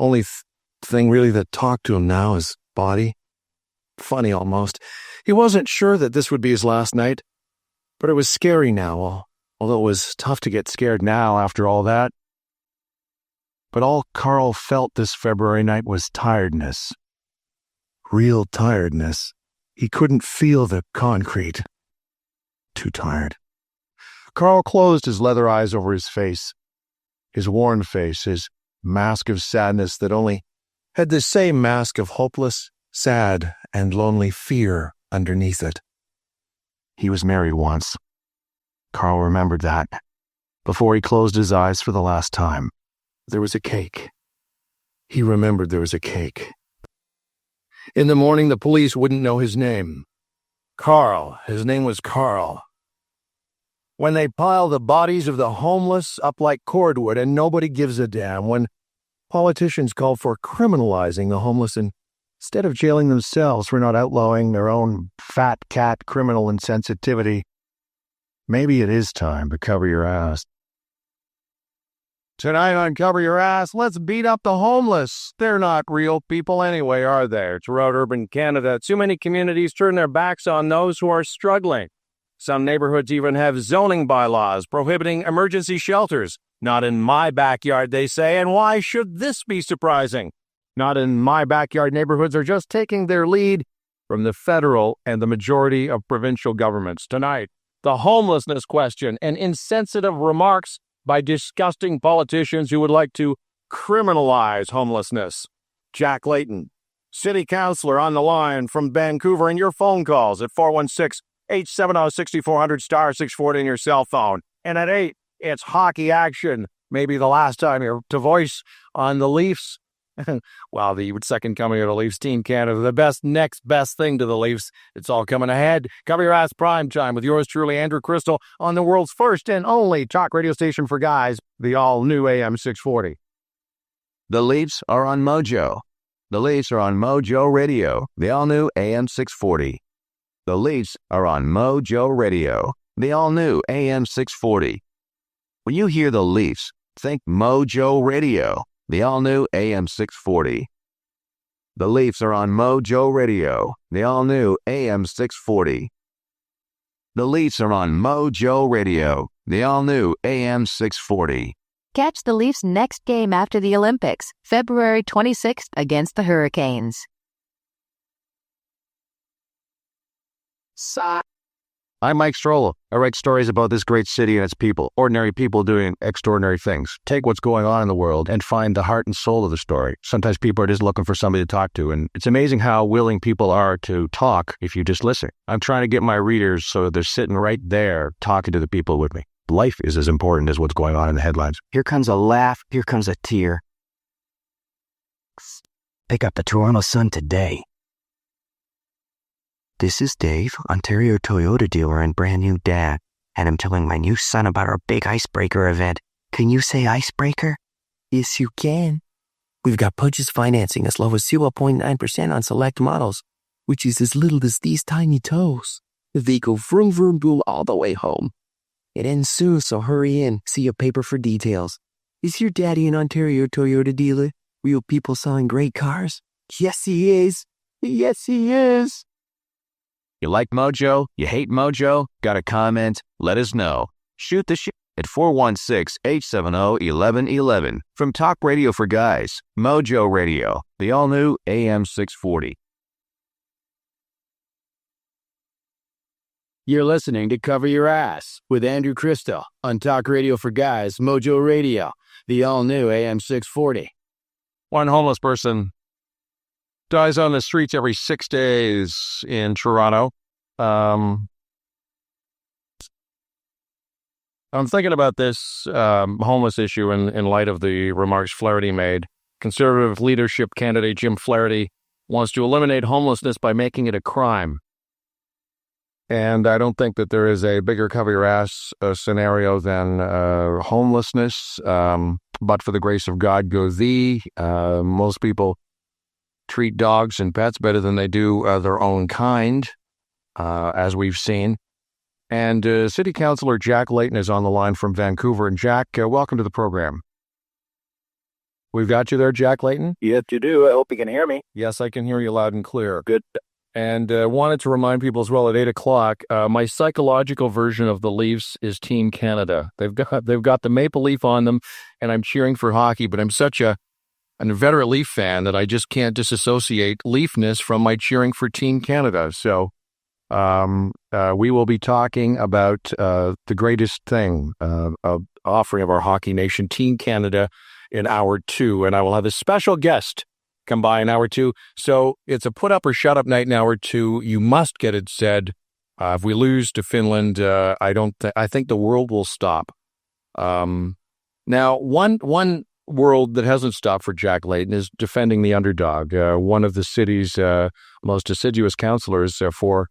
Only thing really that talked to him now is body. Funny almost. He wasn't sure that this would be his last night, but it was scary now, although it was tough to get scared now after all that. But all Carl felt this February night was tiredness. Real tiredness. He couldn't feel the concrete. Too tired. Carl closed his leather eyes over his face. His worn face, his mask of sadness that only had the same mask of hopeless, sad, and lonely fear underneath it. He was married once. Carl remembered that. Before he closed his eyes for the last time, there was a cake. He remembered there was a cake. In the morning, the police wouldn't know his name. Carl. His name was Carl. When they pile the bodies of the homeless up like cordwood and nobody gives a damn, when politicians call for criminalizing the homeless instead of jailing themselves for not outlawing their own fat cat criminal insensitivity, maybe it is time to cover your ass. Tonight on Cover Your Ass, let's beat up the homeless. They're not real people anyway, are they? Throughout urban Canada, too many communities turn their backs on those who are struggling. Some neighborhoods even have zoning bylaws prohibiting emergency shelters. Not in my backyard, they say, and why should this be surprising? Not in my backyard neighborhoods are just taking their lead from the federal and the majority of provincial governments. Tonight, the homelessness question and insensitive remarks by disgusting politicians who would like to criminalize homelessness. Jack Layton, City Councillor on the line from Vancouver, and your phone calls at 416-870-6400 star 640 on your cell phone. And at 8, it's hockey action. Maybe the last time you're to voice on the Leafs. Well, the second coming of the Leafs, Team Canada, the next best thing to the Leafs. It's all coming ahead. Cover Your Ass Prime Time with yours truly, Andrew Krystal, on the world's first and only talk radio station for guys, the all-new AM 640. The Leafs are on MOJO. The Leafs are on MOJO Radio, the all-new AM 640. The Leafs are on MOJO Radio, the all-new AM 640. When you hear the Leafs, think MOJO Radio, the all-new AM 640. The Leafs are on MOJO Radio, the all-new AM 640. The Leafs are on MOJO Radio, the all-new AM 640. Catch the Leafs' next game after the Olympics, February 26th against the Hurricanes. I'm Mike Stroll. I write stories about this great city and its people, ordinary people doing extraordinary things. Take what's going on in the world and find the heart and soul of the story. Sometimes people are just looking for somebody to talk to, and it's amazing how willing people are to talk if you just listen. I'm trying to get my readers so they're sitting right there talking to the people with me. Life is as important as what's going on in the headlines. Here comes a laugh, here comes a tear. Pick up the Toronto Sun today. This is Dave, Ontario Toyota dealer and brand new dad, and I'm telling my new son about our big icebreaker event. Can you say icebreaker? Yes, you can. We've got purchase financing as low as 0.9% on select models, which is as little as these tiny toes. They go vroom vroom boom all the way home. It ends soon, so hurry in. See your paper for details. Is your daddy an Ontario Toyota dealer? Real people selling great cars? Yes, he is. Yes, he is. You like MOJO? You hate MOJO? Got a comment? Let us know. Shoot the shit at 416-870-1111 from Talk Radio for Guys, MOJO Radio, the all-new AM 640. You're listening to Cover Your Ass with Andrew Krystal on Talk Radio for Guys, MOJO Radio, the all-new AM 640. One homeless person dies on the streets every 6 days in Toronto. I'm thinking about this homeless issue in light of the remarks Flaherty made. Conservative leadership candidate Jim Flaherty wants to eliminate homelessness by making it a crime. And I don't think that there is a bigger cover your ass scenario than homelessness. But for the grace of God go thee. Most people treat dogs and pets better than they do their own kind, as we've seen. And City Councillor Jack Layton is on the line from Vancouver. And Jack, welcome to the program. We've got you there, Jack Layton? Yes, you do. I hope you can hear me. Yes, I can hear you loud and clear. Good. And wanted to remind people as well at 8 o'clock, my psychological version of the Leafs is Team Canada. They've got the maple leaf on them, and I'm cheering for hockey, but I'm such an inveterate Leaf fan that I just can't disassociate Leafness from my cheering for Team Canada. So we will be talking about the greatest thing of offering of our hockey nation, Team Canada, in hour 2, and I will have a special guest come by in hour 2. So it's a put up or shut up night in hour 2. You must get it said. If we lose to Finland, I think the world will stop. Now, one world that hasn't stopped for Jack Layton is defending the underdog. One of the city's most assiduous counselors for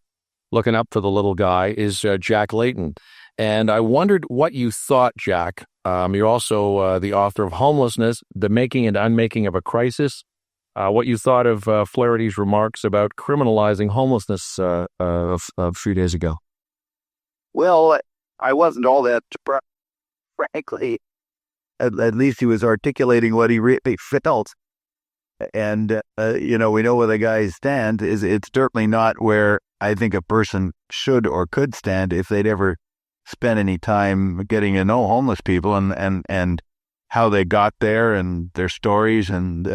looking up for the little guy is Jack Layton. And I wondered what you thought, Jack. You're also the author of Homelessness, The Making and Unmaking of a Crisis. What you thought of Flaherty's remarks about criminalizing homelessness a few days ago. Well, I wasn't all that surprised, frankly. At least he was articulating what he really felt. And, we know where the guys stand. It's certainly not where I think a person should or could stand if they'd ever spent any time getting to know homeless people and how they got there and their stories and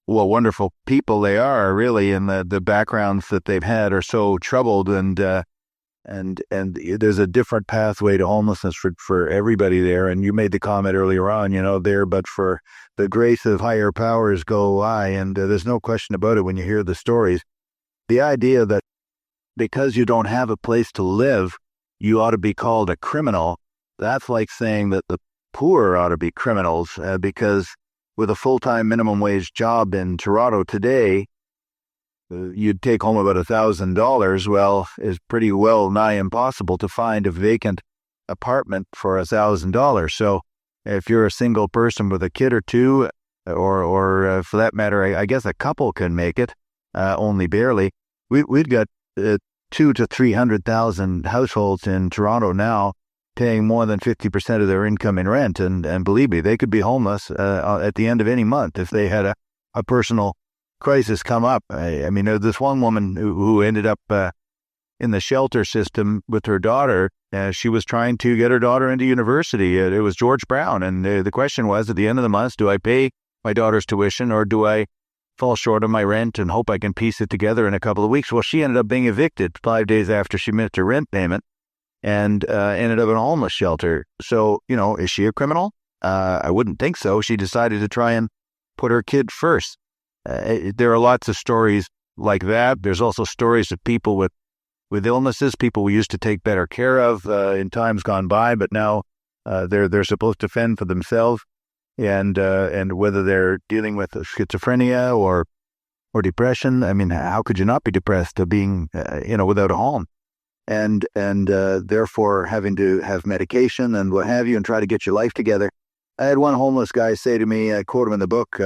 what wonderful people they are, really, and the backgrounds that they've had are so troubled, and there's a different pathway to homelessness for everybody there. And you made the comment earlier on, there, but for the grace of higher powers go I, and there's no question about it when you hear the stories. The idea that because you don't have a place to live, you ought to be called a criminal, that's like saying that the poor ought to be criminals, because with a full-time minimum wage job in Toronto today, you'd take home about $1,000. Well, it's pretty well nigh impossible to find a vacant apartment for $1,000. So if you're a single person with a kid or two, or for that matter, I guess a couple can make it, only barely. We've got 200,000 to 300,000 households in Toronto now paying more than 50% of their income in rent. And believe me, they could be homeless at the end of any month if they had a personal crisis come up. I mean, this one woman who ended up in the shelter system with her daughter. She was trying to get her daughter into university. It was George Brown. And the question was, at the end of the month, do I pay my daughter's tuition or do I fall short of my rent and hope I can piece it together in a couple of weeks? Well, she ended up being evicted 5 days after she missed her rent payment and ended up in a homeless shelter. So, is she a criminal? I wouldn't think so. She decided to try and put her kid first. There are lots of stories like that. There's also stories of people with illnesses, people we used to take better care of in times gone by, but now they're supposed to fend for themselves. And whether they're dealing with schizophrenia or depression, I mean, how could you not be depressed being without a home, and therefore having to have medication and what have you, and try to get your life together. I had one homeless guy say to me, I quote him in the book,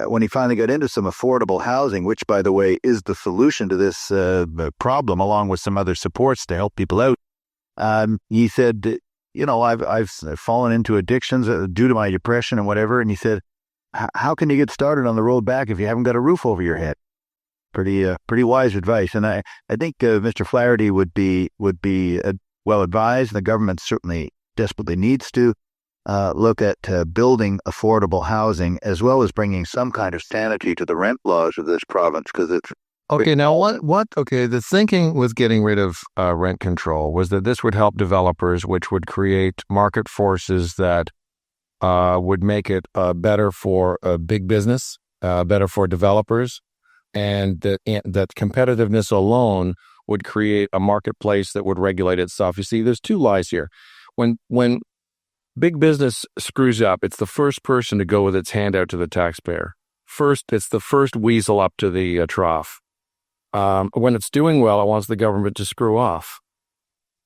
when he finally got into some affordable housing, which, by the way, is the solution to this problem, along with some other supports to help people out. He said, I've fallen into addictions due to my depression and whatever. And he said, how can you get started on the road back if you haven't got a roof over your head? Pretty wise advice. And I think Mr. Flaherty would be well advised. The government certainly desperately needs to look at building affordable housing, as well as bringing some kind of sanity to the rent laws of this province, because it's okay. Now, what? Okay, the thinking with getting rid of rent control was that this would help developers, which would create market forces that would make it better for big business, better for developers, and that competitiveness alone would create a marketplace that would regulate itself. You see, there's two lies here. When big business screws up, it's the first person to go with its hand out to the taxpayer. It's the first weasel up to the trough. When it's doing well, it wants the government to screw off.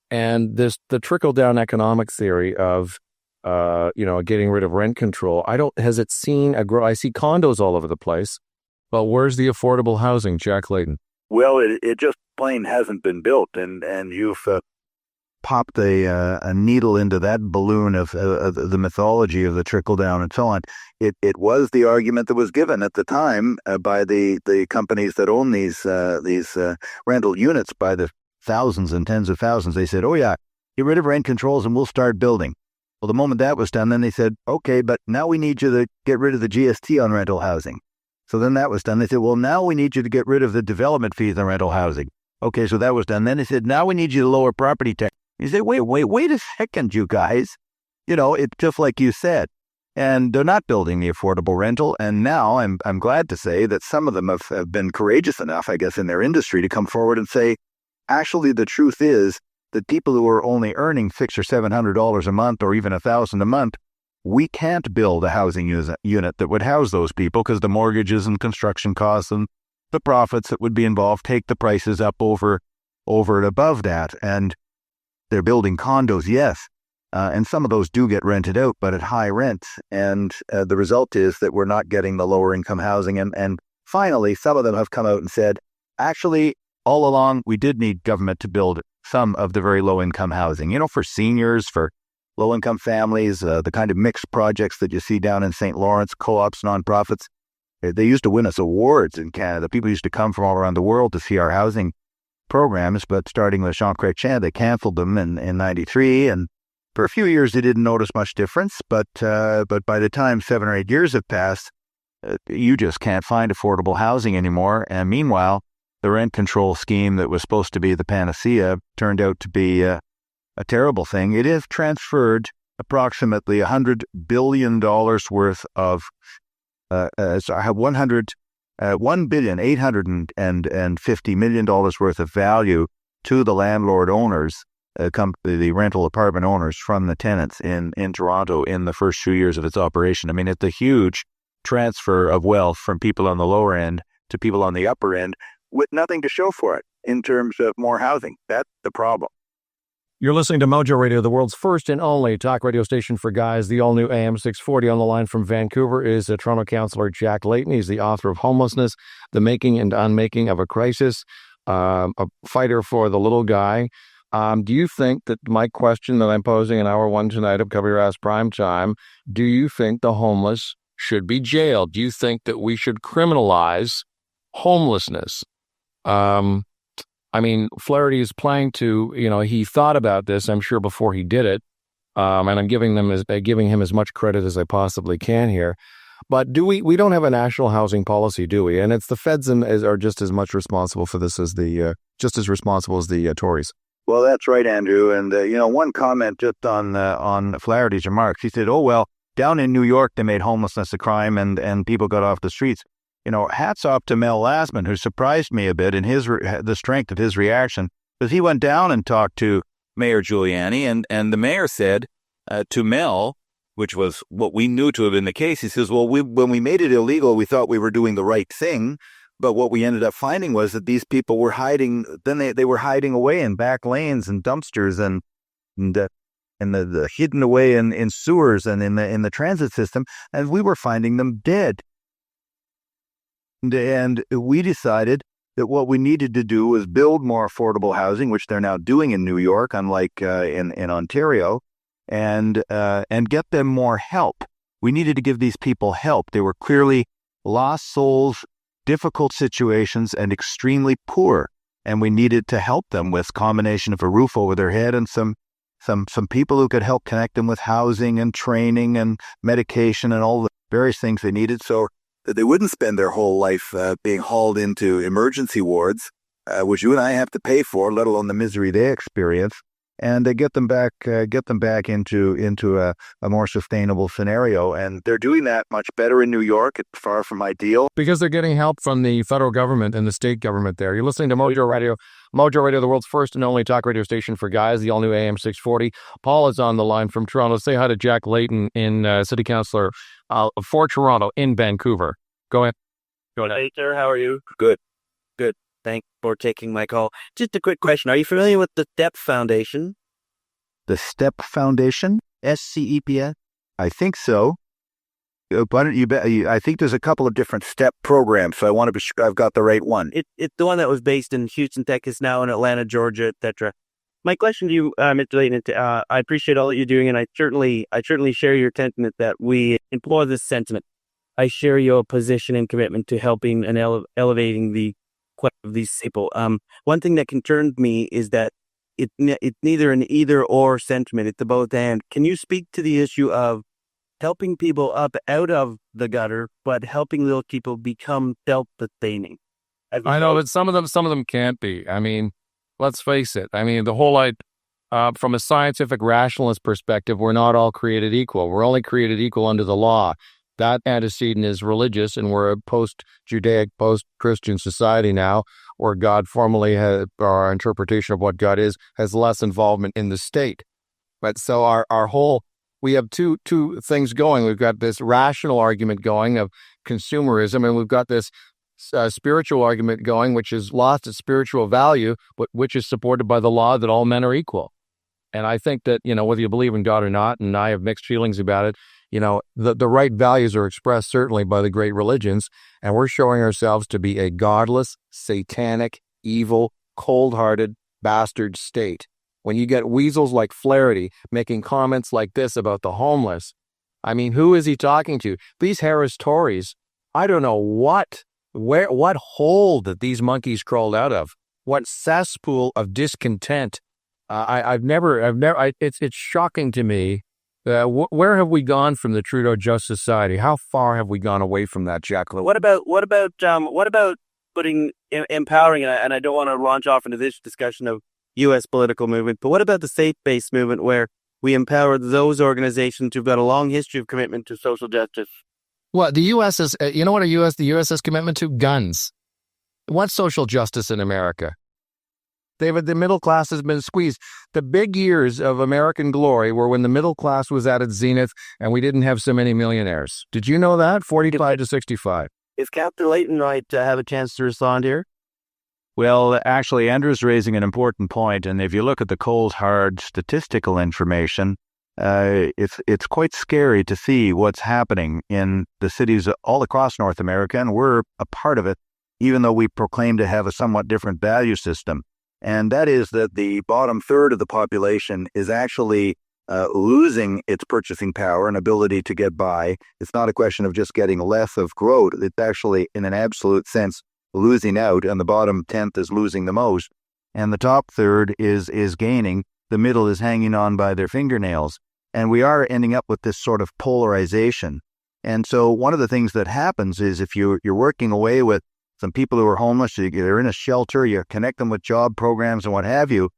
And the trickle-down economic theory of, getting rid of rent control, has it seen a grow? I see condos all over the place, but where's the affordable housing, Jack Layton? Well, it just plain hasn't been built, and you've popped a needle into that balloon of the mythology of the trickle down and so on. It was the argument that was given at the time by the companies that own these rental units by the thousands and tens of thousands. They said, "Oh yeah, get rid of rent controls and we'll start building." Well, the moment that was done, then they said, "Okay, but now we need you to get rid of the GST on rental housing." So then that was done. They said, "Well, now we need you to get rid of the development fees on rental housing." Okay, so that was done. Then they said, "Now we need you to lower property tax." You say, wait a second, you guys. It's just like you said. And they're not building the affordable rental. And now I'm glad to say that some of them have been courageous enough, I guess, in their industry to come forward and say, actually, the truth is that people who are only earning $600 or $700 a month or even $1,000 a month, we can't build a housing unit that would house those people because the mortgages and construction costs and the profits that would be involved take the prices up over and above that. And they're building condos, yes, and some of those do get rented out, but at high rents. And the result is that we're not getting the lower income housing. And finally, some of them have come out and said, actually, all along, we did need government to build some of the very low income housing, for seniors, for low income families, the kind of mixed projects that you see down in St. Lawrence, co-ops, nonprofits. They used to win us awards in Canada. People used to come from all around the world to see our housing programs, but starting with Jean Chrétien, they canceled them in 93, and for a few years they didn't notice much difference, but by the time 7 or 8 years have passed, you just can't find affordable housing anymore. And meanwhile, the rent control scheme that was supposed to be the panacea turned out to be a terrible thing. It has transferred approximately $100 billion worth of $1,850 million worth of value to the landlord owners, the rental apartment owners from the tenants in Toronto in the first few years of its operation. I mean, it's a huge transfer of wealth from people on the lower end to people on the upper end with nothing to show for it in terms of more housing. That's the problem. You're listening to MOJO Radio, the world's first and only talk radio station for guys. The all-new AM 640. On the line from Vancouver is Toronto councillor Jack Layton. He's the author of Homelessness, The Making and Unmaking of a Crisis, a fighter for the little guy. Do you think that my question that I'm posing in hour one tonight of Cover Your Ass Prime Time, do you think the homeless should be jailed? Do you think that we should criminalize homelessness? Flaherty is playing to, he thought about this, I'm sure, before he did it. And I'm giving him as much credit as I possibly can here. But we don't have a national housing policy, do we? And it's the feds are just as much responsible for this as just as responsible as the Tories. Well, that's right, Andrew. And, one comment just on Flaherty's remarks. He said, oh, well, down in New York, they made homelessness a crime and people got off the streets. Hats off to Mel Lasman, who surprised me a bit in the strength of his reaction, because he went down and talked to Mayor Giuliani, and the mayor said to Mel, which was what we knew to have been the case, he says, well, when we made it illegal, we thought we were doing the right thing, but what we ended up finding was that these people were hiding, then they were hiding away in back lanes and dumpsters and the hidden away in sewers and in the transit system, and we were finding them dead. And we decided that what we needed to do was build more affordable housing, which they're now doing in New York, unlike in Ontario, and get them more help. We needed to give these people help. They were clearly lost souls, difficult situations, and extremely poor. And we needed to help them with a combination of a roof over their head and some people who could help connect them with housing and training and medication and all the various things they needed, so that they wouldn't spend their whole life being hauled into emergency wards, which you and I have to pay for, let alone the misery they experience, and get them back into a more sustainable scenario. And they're doing that much better in New York. It's far from ideal. Because they're getting help from the federal government and the state government there. You're listening to MOJO Radio. MOJO Radio, the world's first and only talk radio station for guys, the all-new AM 640. Paul is on the line from Toronto. Say hi to Jack Layton, City Councillor for Toronto in Vancouver. Go ahead. Hey, sir. How are you? Good. Thanks for taking my call. Just a quick question. Are you familiar with the STEP Foundation? The STEP Foundation? SCEPS? I think so. Why don't you bet? I think there's a couple of different STEP programs, so I want to be sure I've got the right one. It's the one that was based in Houston, Texas, now in Atlanta, Georgia, etc. My question to you, Mr. Layton, I appreciate all that you're doing, and I certainly share your sentiment that we implore this sentiment. I share your position and commitment to helping and elevating the quality of these people. One thing that concerned me is that it's neither an either or sentiment; it's a both and. Can you speak to the issue of helping people up out of the gutter, but helping those people become self-sustaining? I know, but some of them can't be. I mean, let's face it. I mean, the whole from a scientific rationalist perspective, we're not all created equal. We're only created equal under the law. That antecedent is religious, and we're a post-Judaic, post-Christian society now, where God formally has, our interpretation of what God is, has less involvement in the state. But so our whole, we have two things going. We've got this rational argument going of consumerism, and we've got this spiritual argument going, which has lost its spiritual value, but which is supported by the law that all men are equal. And I think that, whether you believe in God or not, and I have mixed feelings about it, the right values are expressed certainly by the great religions, and we're showing ourselves to be a godless, satanic, evil, cold-hearted, bastard state. When you get weasels like Flaherty making comments like this about the homeless, I mean, who is he talking to? These Harris Tories, I don't know what hole that these monkeys crawled out of, what cesspool of discontent. It's shocking to me. Where have we gone from the Trudeau Just Society? How far have we gone away from that, Jacqueline? What about putting empowering? And I don't want to launch off into this discussion of U.S. political movement, but what about the faith-based movement where we empower those organizations who've got a long history of commitment to social justice? Well, the U.S. is, the U.S. has commitment to? Guns. What's social justice in America? The middle class has been squeezed. The big years of American glory were when the middle class was at its zenith and we didn't have so many millionaires. Did you know that? 45 to 65. Is Captain Layton right to have a chance to respond here? Well, actually, Andrew's raising an important point, and if you look at the cold, hard statistical information, it's quite scary to see what's happening in the cities all across North America, and we're a part of it, even though we proclaim to have a somewhat different value system. And that is that the bottom third of the population is actually losing its purchasing power and ability to get by. It's not a question of just getting less of growth. It's actually, in an absolute sense, losing out, and the bottom tenth is losing the most. And the top third is gaining. The middle is hanging on by their fingernails. And we are ending up with this sort of polarization. And so one of the things that happens is if you're working away with some people who are homeless, they're in a shelter, you connect them with job programs and what have you,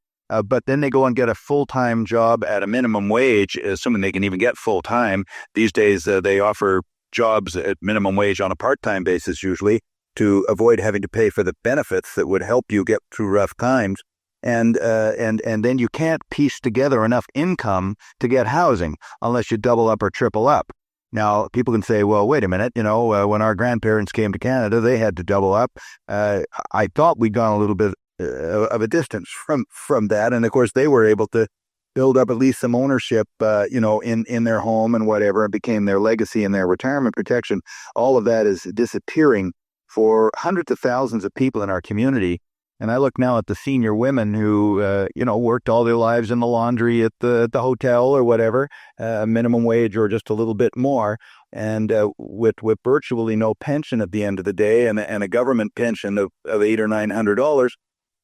but then they go and get a full-time job at a minimum wage, assuming they can even get full-time. These days, they offer jobs at minimum wage on a part-time basis usually to avoid having to pay for the benefits that would help you get through rough times. And then you can't piece together enough income to get housing unless you double up or triple up. Now, people can say, well, wait a minute, when our grandparents came to Canada, they had to double up. I thought we'd gone a little bit of a distance from that. And of course, they were able to build up at least some ownership, in their home and whatever, and became their legacy and their retirement protection. All of that is disappearing for hundreds of thousands of people in our community. And I look now at the senior women who, worked all their lives in the laundry at the hotel or whatever, minimum wage or just a little bit more, and with virtually no pension at the end of the day and a government pension of $800 or $900,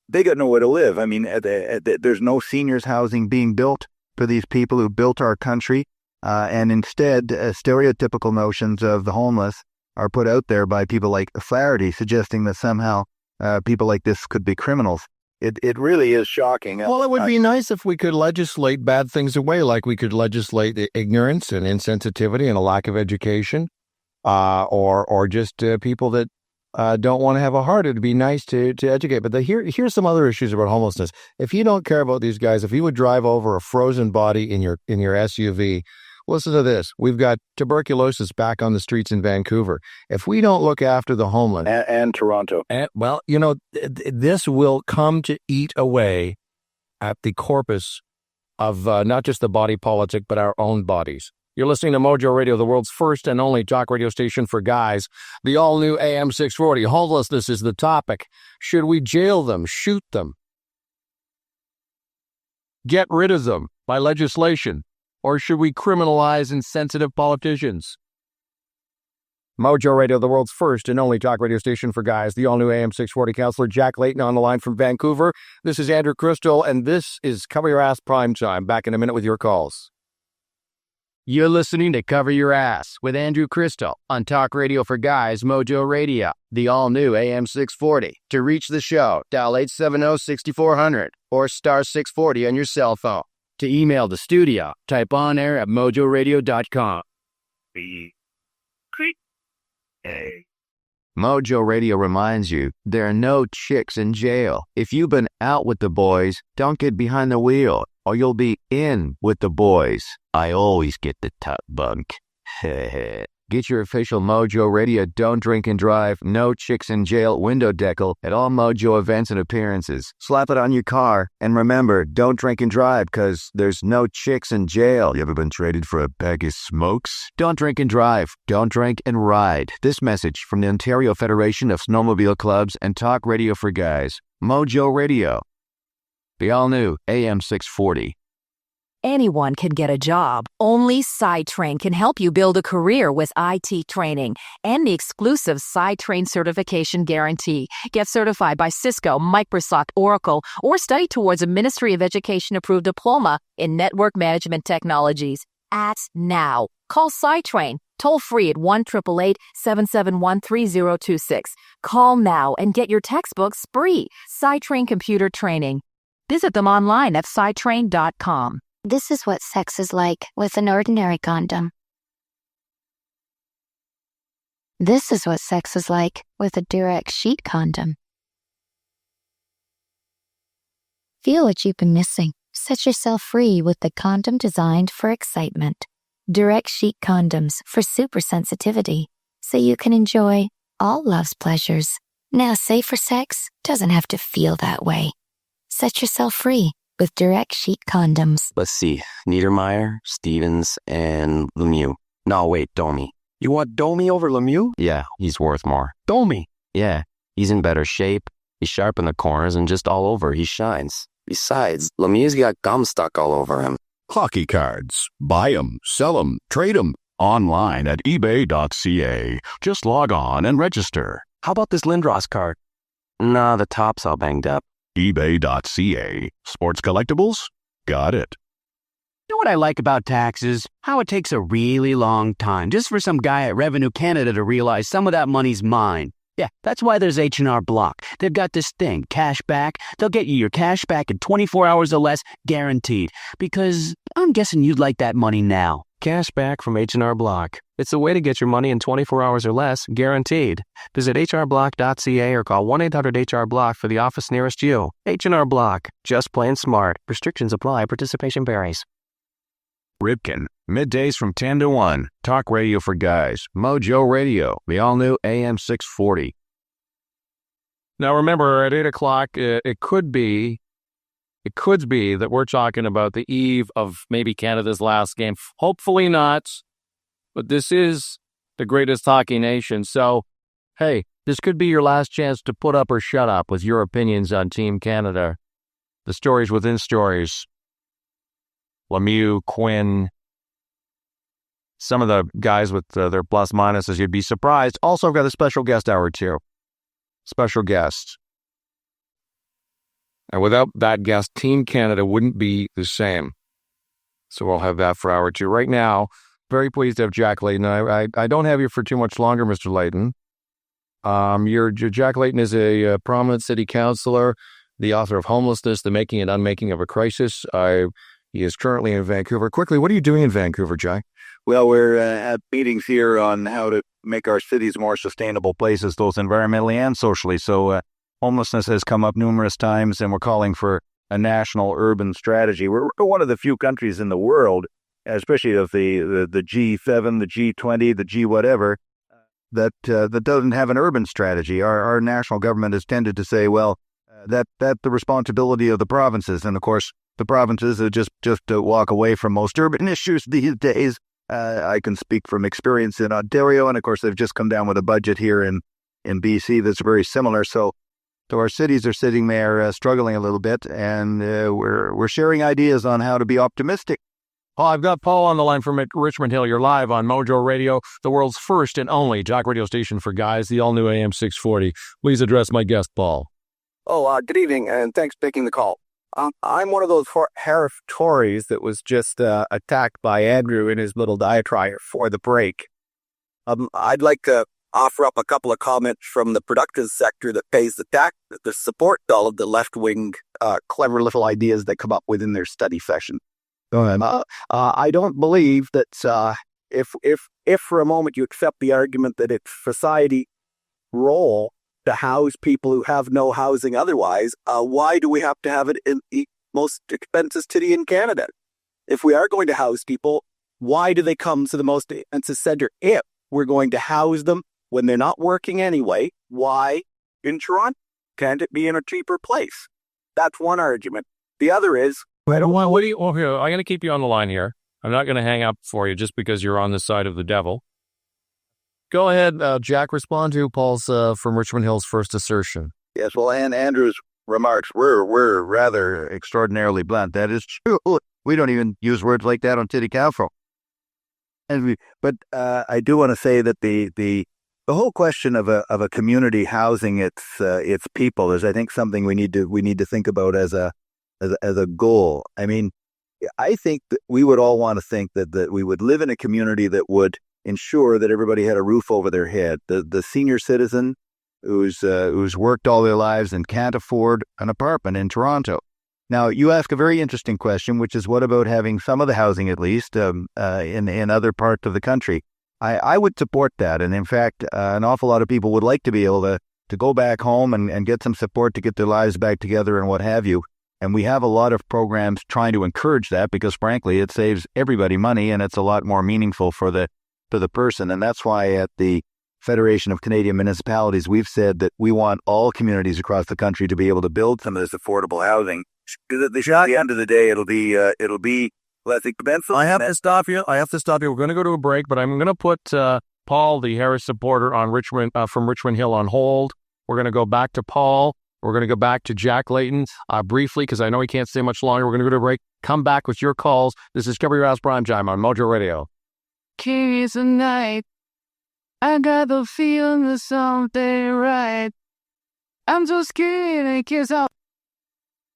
they got nowhere to live. I mean, there's no seniors housing being built for these people who built our country, and instead, stereotypical notions of the homeless are put out there by people like Flaherty, suggesting that somehow people like this could be criminals. It really is shocking. Well, it would be nice if we could legislate bad things away, like we could legislate ignorance and insensitivity and a lack of education, or just people that don't want to have a heart. It'd be nice to educate. But here's some other issues about homelessness. If you don't care about these guys, if you would drive over a frozen body in your SUV, listen to this. We've got tuberculosis back on the streets in Vancouver. If we don't look after the homeless... And Toronto. This will come to eat away at the corpus of not just the body politic, but our own bodies. You're listening to MOJO Radio, the world's first and only talk radio station for guys. The all-new AM 640. Homelessness is the topic. Should we jail them? Shoot them? get rid of them by legislation? Or should we criminalize insensitive politicians? MOJO Radio, the world's first and only talk radio station for guys. The all-new AM 640 counselor Jack Layton on the line from Vancouver. This is Andrew Krystal, and this is Cover Your Ass Prime Time. Back in a minute with your calls. You're listening to Cover Your Ass with Andrew Krystal on Talk Radio for Guys, MOJO Radio, the all-new AM 640. To reach the show, dial 870-6400 or star 640 on your cell phone. To email the studio, type on air at mojoradio.com. MOJO Radio reminds you there are no chicks in jail. If you've been out with the boys, don't get behind the wheel, or you'll be in with the boys. I always get the top bunk. Get your official MOJO Radio Don't Drink and Drive, No Chicks in Jail window decal at all MOJO events and appearances. Slap it on your car, and remember, don't drink and drive, because there's no chicks in jail. You ever been traded for a bag of smokes? Don't drink and drive. Don't drink and ride. This message from the Ontario Federation of Snowmobile Clubs and Talk Radio for Guys. MOJO Radio. The all-new AM 640. Anyone can get a job. Only SciTrain can help you build a career with IT training and the exclusive SciTrain certification guarantee. Get certified by Cisco, Microsoft, Oracle, or study towards a Ministry of Education approved diploma in network management technologies. Act now. Call SciTrain toll free at 1-888-771-3026. Call now and get your textbooks free. SciTrain Computer Training. Visit them online at scitrain.com. This is what sex is like with an ordinary condom. This is what sex is like with a Durex sheet condom. Feel what you've been missing. Set yourself free with the condom designed for excitement. Durex sheet condoms for super sensitivity, so you can enjoy all love's pleasures. Now, safer sex doesn't have to feel that way. Set yourself free with Durex sheet condoms. Let's see. Niedermeyer, Stevens, and Lemieux. No, wait, Domi. You want Domi over Lemieux? Yeah, he's worth more. Domi? Yeah, he's in better shape. He's sharp in the corners and just all over. He shines. Besides, Lemieux's got gum stuck all over him. Hockey cards. Buy 'em, sell 'em, trade 'em. Online at ebay.ca. Just log on and register. How about this Lindros card? Nah, the top's all banged up. ebay.ca. Sports collectibles? Got it. You know what I like about taxes? How it takes a really long time just for some guy at Revenue Canada to realize some of that money's mine. Yeah, that's why there's H&R Block. They've got this thing, cash back. They'll get you your cash back in 24 hours or less, guaranteed. Because I'm guessing you'd like that money now. Cash back from H&R Block. It's a way to get your money in 24 hours or less, guaranteed. Visit hrblock.ca or call 1-800-HR-BLOCK for the office nearest you. H&R Block. Just plain smart. Restrictions apply. Participation varies. Ripken, middays from 10 to 1. Talk radio for guys. MOJO Radio, the all-new AM 640. Now remember, at 8 o'clock, it could be that we're talking about the eve of maybe Canada's last game. Hopefully not, but this is the greatest hockey nation. So, hey, this could be your last chance to put up or shut up with your opinions on Team Canada. The stories within stories. Lemieux, Quinn, some of the guys with their plus minuses, you'd be surprised. Also, I've got a special guest hour too. Special guest. And without that guest, Team Canada wouldn't be the same. So we'll have that for hour 2. Right now, very pleased to have Jack Layton. I don't have you for too much longer, Mr. Layton. Jack Layton is a prominent city councillor, the author of Homelessness, The Making and Unmaking of a Crisis. He is currently in Vancouver. Quickly, what are you doing in Vancouver, Jack? Well, we're at meetings here on how to make our cities more sustainable places, both environmentally and socially. So homelessness has come up numerous times, and we're calling for a national urban strategy. We're one of the few countries in the world, especially of the G7, the G20, the G whatever, that doesn't have an urban strategy. Our national government has tended to say, well, that's the responsibility of the provinces. And of course, the provinces are just to walk away from most urban issues these days. I can speak from experience in Ontario, and of course, they've just come down with a budget here in BC that's very similar. So So our cities are sitting there struggling a little bit, and we're sharing ideas on how to be optimistic. Paul, I've got Paul on the line from Richmond Hill. You're live on MOJO Radio, the world's first and only talk radio station for guys, the all-new AM 640. Please address my guest, Paul. Oh, good evening, and thanks for taking the call. I'm one of those Harif Tories that was just attacked by Andrew in his little diatribe for the break. I'd like to offer up a couple of comments from the productive sector that pays the tax, that support all of the left-wing clever little ideas that come up within their study session. Go ahead. I don't believe that if for a moment you accept the argument that it's society's role to house people who have no housing otherwise, why do we have to have it in the most expensive city in Canada? If we are going to house people, why do they come to the most expensive center? If we're going to house them when they're not working anyway, why in Toronto? Can't it be in a cheaper place? That's one argument. The other is, I'm going to keep you on the line here. I'm not going to hang up for you just because you're on the side of the devil. Go ahead, Jack, respond to Paul's from Richmond Hill's first assertion. Yes, well, and Andrew's remarks were rather extraordinarily blunt. That is true. We don't even use words like that on City Council. But I do want to say that the whole question of a community housing its people is, I think, something we need to think about as a goal. I mean, I think that we would all want to think that we would live in a community that would ensure that everybody had a roof over their head. The senior citizen who's worked all their lives and can't afford an apartment in Toronto. Now, you ask a very interesting question, which is, what about having some of the housing, at least, in other parts of the country? I would support that. And in fact, an awful lot of people would like to be able to go back home and get some support to get their lives back together and what have you. And we have a lot of programs trying to encourage that because, frankly, it saves everybody money and it's a lot more meaningful for the person. And that's why at the Federation of Canadian Municipalities, we've said that we want all communities across the country to be able to build some of this affordable housing. Because at the end of the day, it'll be less expensive. I have to stop you. We're going to go to a break, but I'm going to put Paul, the Harris supporter on from Richmond Hill, on hold. We're going to go back to Paul. We're going to go back to Jack Layton briefly because I know he can't stay much longer. We're going to go to a break. Come back with your calls. This is Cover Your Ass Prime Time on MOJO Radio. Keys a night. I got the feeling that something right. I'm so scared I kiss out.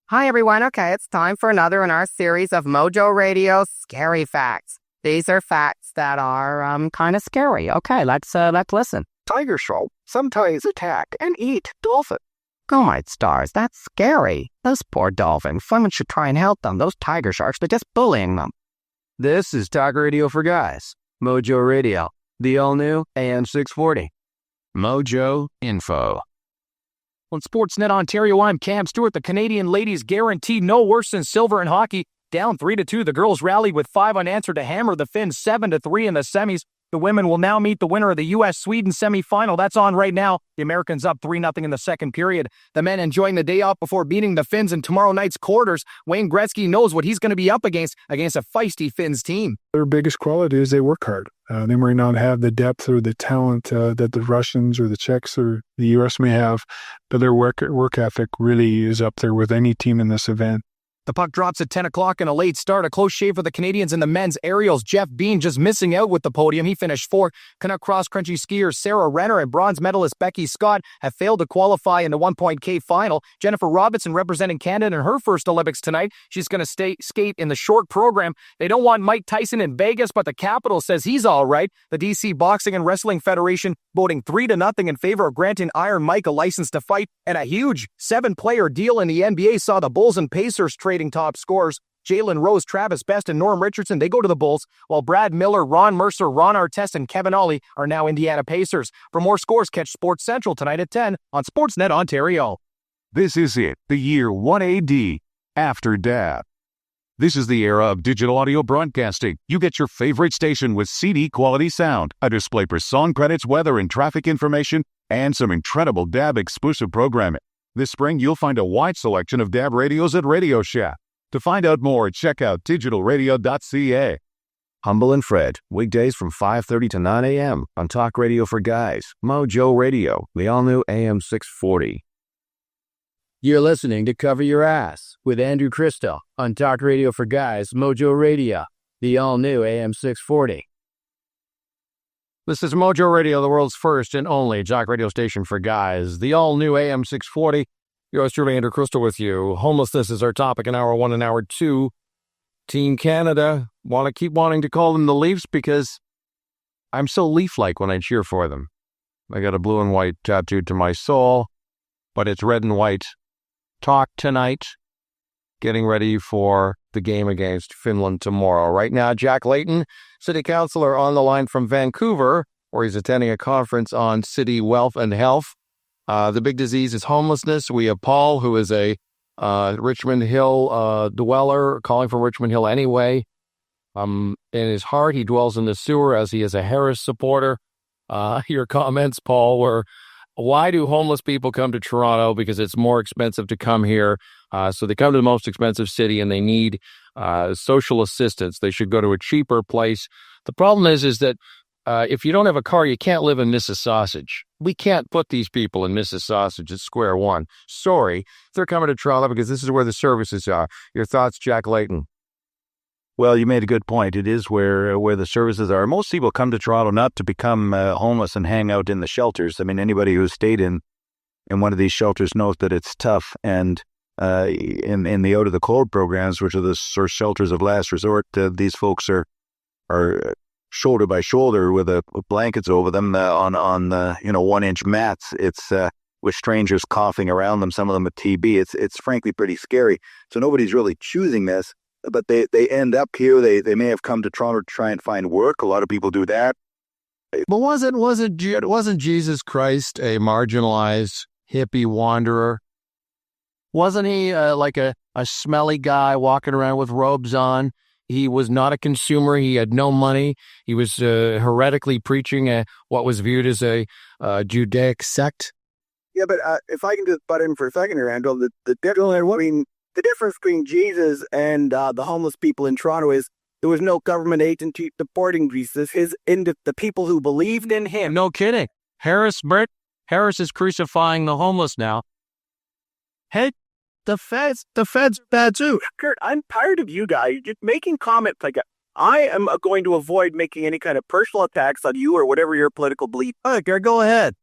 Hi, everyone. Okay, it's time for another in our series of MOJO Radio Scary Facts. These are facts that are kind of scary. Okay, let's listen. Tiger shark sometimes attack and eat dolphin. God, stars, that's scary. Those poor dolphins. Someone should try and help them. Those tiger sharks, they're just bullying them. This is Talk Radio for Guys. MOJO Radio, the all-new AM 640. MOJO Info. On Sportsnet Ontario, I'm Cam Stewart. The Canadian ladies guaranteed no worse than silver in hockey. Down 3-2, the girls rallied with 5 unanswered to hammer the Finns 7-3 in the semis. The women will now meet the winner of the U.S.-Sweden semifinal. That's on right now. The Americans up 3-0 in the second period. The men enjoying the day off before beating the Finns in tomorrow night's quarters. Wayne Gretzky knows what he's going to be up against a feisty Finns team. Their biggest quality is they work hard. They might not have the depth or the talent that the Russians or the Czechs or the U.S. may have, but their work ethic really is up there with any team in this event. The puck drops at 10 o'clock in a late start. A close shave for the Canadians in the men's aerials. Jeff Bean just missing out with the podium. He finished 4th. Canuck cross-country skiers Sarah Renner and bronze medalist Becky Scott have failed to qualify in the 1.K final. Jennifer Robinson representing Canada in her first Olympics tonight. She's going to skate in the short program. They don't want Mike Tyson in Vegas, but the Capitol says he's all right. The DC Boxing and Wrestling Federation voting 3-0 in favor of granting Iron Mike a license to fight. And a huge 7-player deal in the NBA saw the Bulls and Pacers trading top scorers. Jalen Rose, Travis Best, and Norm Richardson, they go to the Bulls, while Brad Miller, Ron Mercer, Ron Artest, and Kevin Ollie are now Indiana Pacers. For more scores, catch Sports Central tonight at 10 on Sportsnet Ontario. This is it, the year 1AD, after DAB. This is the era of digital audio broadcasting. You get your favorite station with CD quality sound, a display for song credits, weather, and traffic information, and some incredible DAB exclusive programming. This spring, you'll find a wide selection of DAB radios at Radio Shack. To find out more, check out digitalradio.ca. Humble and Fred, weekdays from 5:30 to 9 a.m. on Talk Radio for Guys, MOJO Radio, the all-new AM 640. You're listening to Cover Your Ass with Andrew Krystal on Talk Radio for Guys, MOJO Radio, the all-new AM 640. This is MOJO Radio, the world's first and only talk radio station for guys, the all-new AM 640. Yours truly, Andrew Krystal with you. Homelessness is our topic in hour one and hour two. Team Canada keep wanting to call them the Leafs because I'm so Leaf-like when I cheer for them. I got a blue and white tattooed to my soul, but it's red and white. Talk tonight, getting ready for the game against Finland tomorrow. Right now, Jack Layton, City Councillor, on the line from Vancouver, where he's attending a conference on city wealth and health. The big disease is homelessness. We have Paul, who is a Richmond Hill dweller, calling from Richmond Hill anyway. In his heart, he dwells in the sewer as he is a Harris supporter. Your comments, Paul, were, why do homeless people come to Toronto? Because it's more expensive to come here. So they come to the most expensive city and they need social assistance. They should go to a cheaper place. The problem is that if you don't have a car, you can't live in Mississauga. We can't put these people in Mississauga at square one. Sorry, they're coming to Toronto because this is where the services are. Your thoughts, Jack Layton? Well, you made a good point. It is where the services are. Most people come to Toronto not to become homeless and hang out in the shelters. I mean, anybody who's stayed in one of these shelters knows that it's tough. And in the out of the cold programs, which are the sort of shelters of last resort, these folks are shoulder by shoulder with blankets over them on 1-inch mats. It's with strangers coughing around them. Some of them with TB. It's frankly pretty scary. So nobody's really choosing this. But they end up here. They may have come to Toronto to try and find work. A lot of people do that. But wasn't Jesus Christ a marginalized hippie wanderer? Wasn't he like a smelly guy walking around with robes on? He was not a consumer. He had no money. He was heretically preaching what was viewed as a Judaic sect. Yeah, but if I can just butt in for a second here, Andrew, the difference between Jesus and the homeless people in Toronto is there was no government agency supporting Jesus. The people who believed in him. No kidding. Harris is crucifying the homeless now. Hey, the feds bad too. Kurt, I'm tired of you guys just making comments like that. I am going to avoid making any kind of personal attacks on you or whatever your political belief. All right, Kurt, go ahead.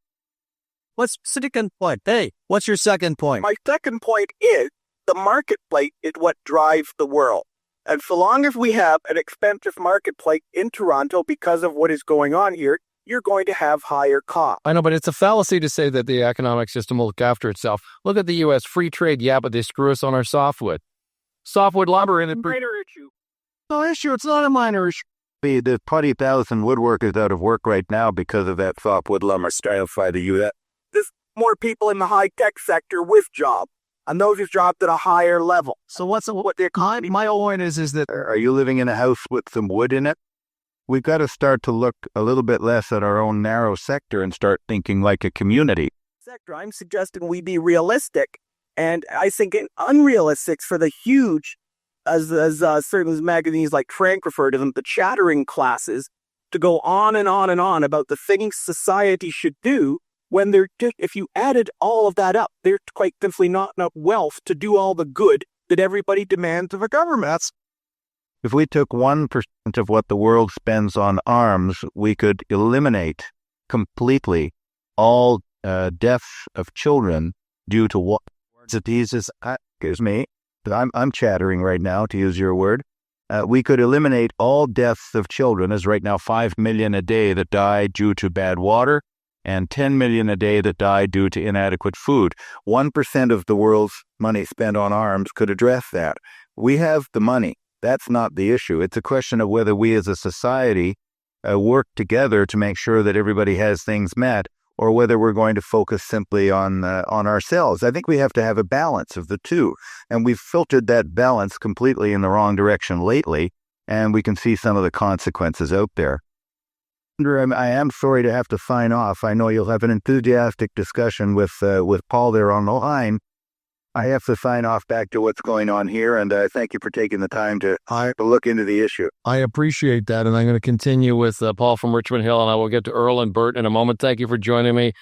What's your second point? Hey, what's your second point? My second point is the marketplace is what drives the world. And so long as we have an expensive marketplace in Toronto because of what is going on here, you're going to have higher costs. I know, but it's a fallacy to say that the economic system will look after itself. Look at the U.S. free trade. Yeah, but they screw us on our softwood. Softwood lumber in a minor issue. No issue. It's not a minor issue. There's 20,000 woodworkers out of work right now because of that softwood lumber style by the U.S. There's more people in the high-tech sector with jobs. And those have dropped at a higher level. So what the economy? My whole point is that... Are you living in a house with some wood in it? We've got to start to look a little bit less at our own narrow sector and start thinking like a community. I'm suggesting we be realistic. And I think unrealistic for the huge, as certain magazines like Frank refer to them, the chattering classes, to go on and on and on about the things society should do. When if you added all of that up, there's quite simply not enough wealth to do all the good that everybody demands of a government. If we took 1% of what the world spends on arms, we could eliminate completely all deaths of children due to what? Excuse me, I'm chattering right now, to use your word. We could eliminate all deaths of children, as right now 5 million a day that die due to bad water, and 10 million a day that die due to inadequate food. 1% of the world's money spent on arms could address that. We have the money. That's not the issue. It's a question of whether we as a society work together to make sure that everybody has things met, or whether we're going to focus simply on ourselves. I think we have to have a balance of the two. And we've filtered that balance completely in the wrong direction lately, and we can see some of the consequences out there. Andrew, I am sorry to have to sign off. I know you'll have an enthusiastic discussion with Paul there on the line. I have to sign off back to what's going on here, and thank you for taking the time to look into the issue. I appreciate that, and I'm going to continue with Paul from Richmond Hill, and I will get to Earl and Bert in a moment. Thank you for joining me,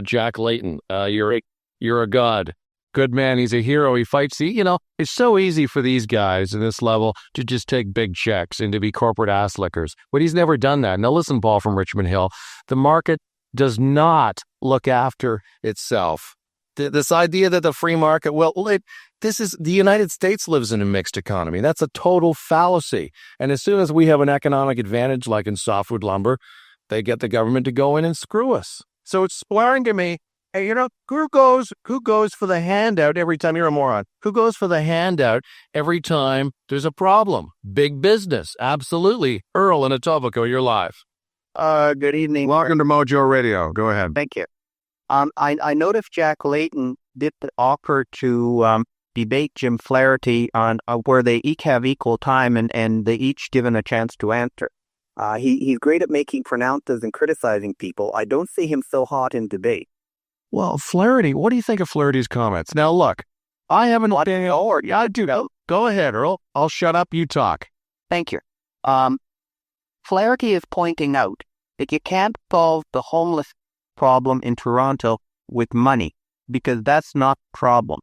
Jack Layton. You're a god. good man. He's a hero. He fights. It's so easy for these guys at this level to just take big checks and to be corporate ass lickers. But he's never done that. Now listen, Paul from Richmond Hill, the market does not look after itself. This idea that the free market, this is the United States lives in a mixed economy. That's a total fallacy. And as soon as we have an economic advantage, like in softwood lumber, they get the government to go in and screw us. So it's swearing to me, hey, who goes for the handout every time you're a moron? Who goes for the handout every time there's a problem? Big business. Absolutely. Earl in Etobicoke, you're live. Good evening. Welcome to Mojo Radio. Go ahead. Thank you. I noticed Jack Layton did offer to debate Jim Flaherty on where they each have equal time and they each given a chance to answer. He's great at making pronouncements and criticizing people. I don't see him so hot in debate. Well, Flaherty, what do you think of Flaherty's comments? Now, look, I haven't... Go ahead, Earl. I'll shut up. You talk. Thank you. Flaherty is pointing out that you can't solve the homeless problem in Toronto with money, because that's not the problem.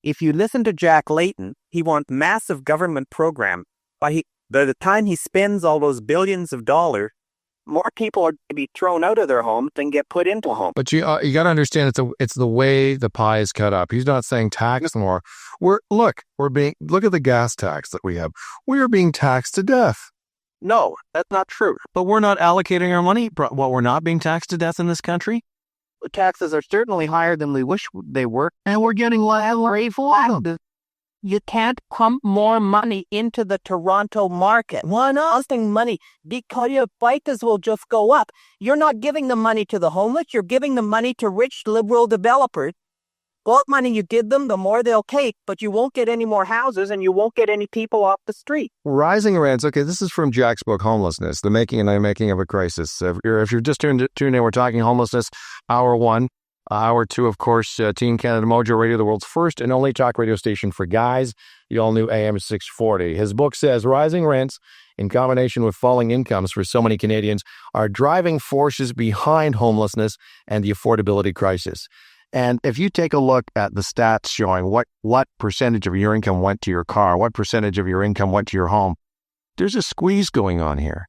If you listen to Jack Layton, he wants massive government program. By the time he spends all those billions of dollars, more people are going to be thrown out of their homes than get put into homes. But you got to understand, it's the way the pie is cut up. He's not saying tax more. Look at the gas tax that we have. We are being taxed to death. No, that's not true. But we're not allocating our money. We're not being taxed to death in this country. The taxes are certainly higher than we wish they were. And we're getting less for them. You can't pump more money into the Toronto market. Why not? Costing money because your prices will just go up. You're not giving the money to the homeless. You're giving the money to rich liberal developers. What money you give them, the more they'll take, but you won't get any more houses and you won't get any people off the street. Rising rents. Okay, this is from Jack's book, Homelessness, The Making and Unmaking of a Crisis. If you're just tuned in, we're talking homelessness, hour one. Hour two, of course, Team Canada Mojo Radio, the world's first and only talk radio station for guys, the all-new AM 640. His book says rising rents in combination with falling incomes for so many Canadians are driving forces behind homelessness and the affordability crisis. And if you take a look at the stats showing what percentage of your income went to your car, what percentage of your income went to your home, there's a squeeze going on here.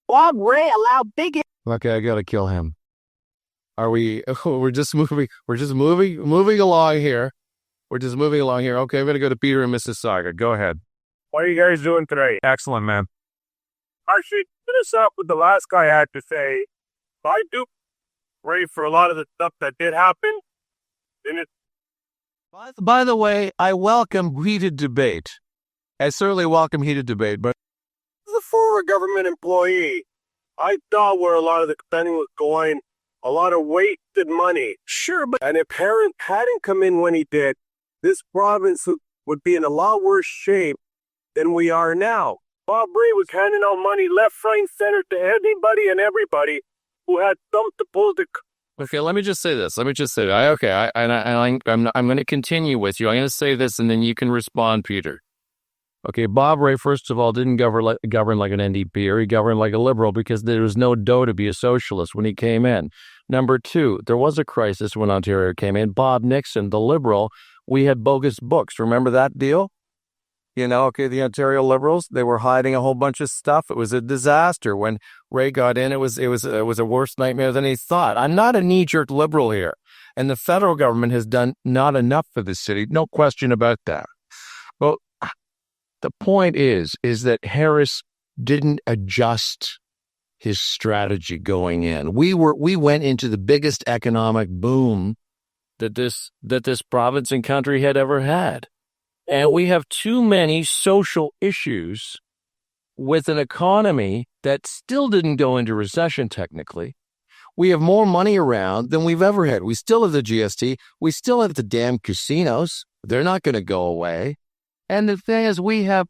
Bob Ray allow big... Okay, I got to kill him. We're just moving along here. Okay, I'm going to go to Peter in Mississauga. Go ahead. What are you guys doing today? Excellent, man. I should finish up with the last guy had to say. I do pray for a lot of the stuff that did happen. By the way, I welcome heated debate. I certainly welcome heated debate, but as a former government employee, I saw where a lot of the spending was going. A lot of wasted money. Sure, but and if Parent hadn't come in when he did, this province would be in a lot worse shape than we are now. Bob Ray was handing out money left, right, and center to anybody and everybody who had something to pull the... Okay, let me just say this. I'm going to continue with you. I'm going to say this, and then you can respond, Peter. Okay, Bob Ray, first of all, didn't govern like an NDP, or he governed like a Liberal because there was no dough to be a socialist when he came in. Number two, there was a crisis when Ontario came in. Bob Nixon, the Liberal, we had bogus books. Remember that deal? The Ontario Liberals, they were hiding a whole bunch of stuff. It was a disaster. When Ray got in, it was a worse nightmare than he thought. I'm not a knee-jerk Liberal here. And the federal government has done not enough for the city. No question about that. Well, the point is that Harris didn't adjust his strategy going in. We went into the biggest economic boom that this province and country had ever had. And we have too many social issues with an economy that still didn't go into recession technically. We have more money around than we've ever had. We still have the GST. We still have the damn casinos. They're not going to go away. And the thing is, we have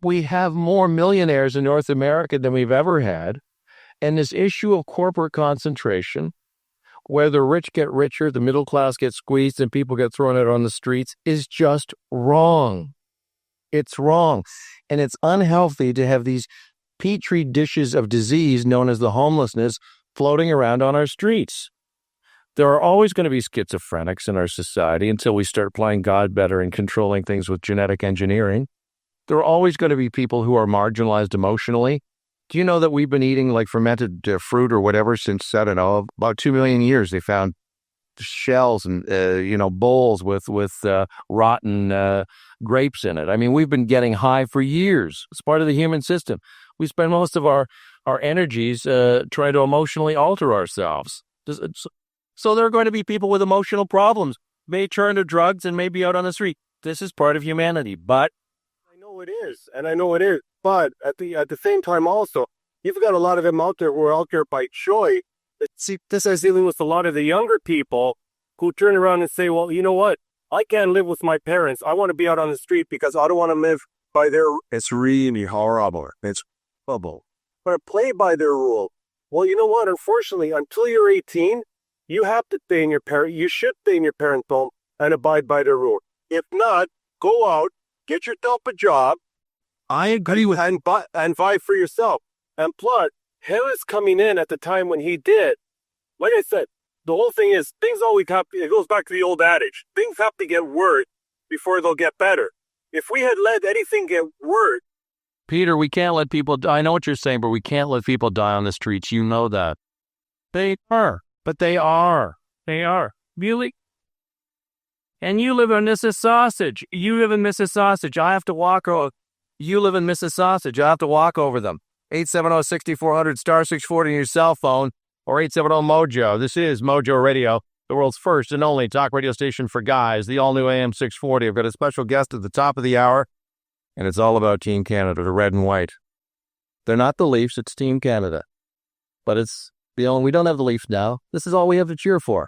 more millionaires in North America than we've ever had. And this issue of corporate concentration, where the rich get richer, the middle class gets squeezed, and people get thrown out on the streets, is just wrong. It's wrong. And it's unhealthy to have these petri dishes of disease known as the homelessness floating around on our streets. There are always going to be schizophrenics in our society until we start playing God better and controlling things with genetic engineering. There are always going to be people who are marginalized emotionally. Do you know that we've been eating like fermented fruit or whatever since, I don't know, about 2 million years? They found shells and, bowls with rotten grapes in it. I mean, we've been getting high for years. It's part of the human system. We spend most of our energies trying to emotionally alter ourselves. So there are going to be people with emotional problems, may turn to drugs and may be out on the street. This is part of humanity, but I know it is. But at the same time also, you've got a lot of them out there who are out there by choice. See, this is dealing with a lot of the younger people who turn around and say, well, you know what? I can't live with my parents. I want to be out on the street because I don't want to live by their... It's really horrible. It's horrible. But play by their rule. Well, you know what? Unfortunately, until you're 18, you have to stay in your you should stay in your parents' home and abide by their rule. If not, go out, get yourself a job. I agree with and vie for yourself. And plus, him is coming in at the time when he did. Like I said, the whole thing is things always have. It goes back to the old adage: things have to get worse before they'll get better. If we had let anything get worse, Peter, we can't let people die. I know what you're saying, but we can't let people die on the streets. You know that. They are. But they are. They are. Really? And you live in Mississauga. You live in Mississauga. I have to walk over. You live in Mississauga. I have to walk over them. 870-6400 *640 on your cell phone or 870-MOJO. This is MOJO Radio, the world's first and only talk radio station for guys, the all-new AM 640. I've got a special guest at the top of the hour, and it's all about Team Canada, the red and white. They're not the Leafs, it's Team Canada. But it's... we don't have the Leafs now. This is all we have to cheer for.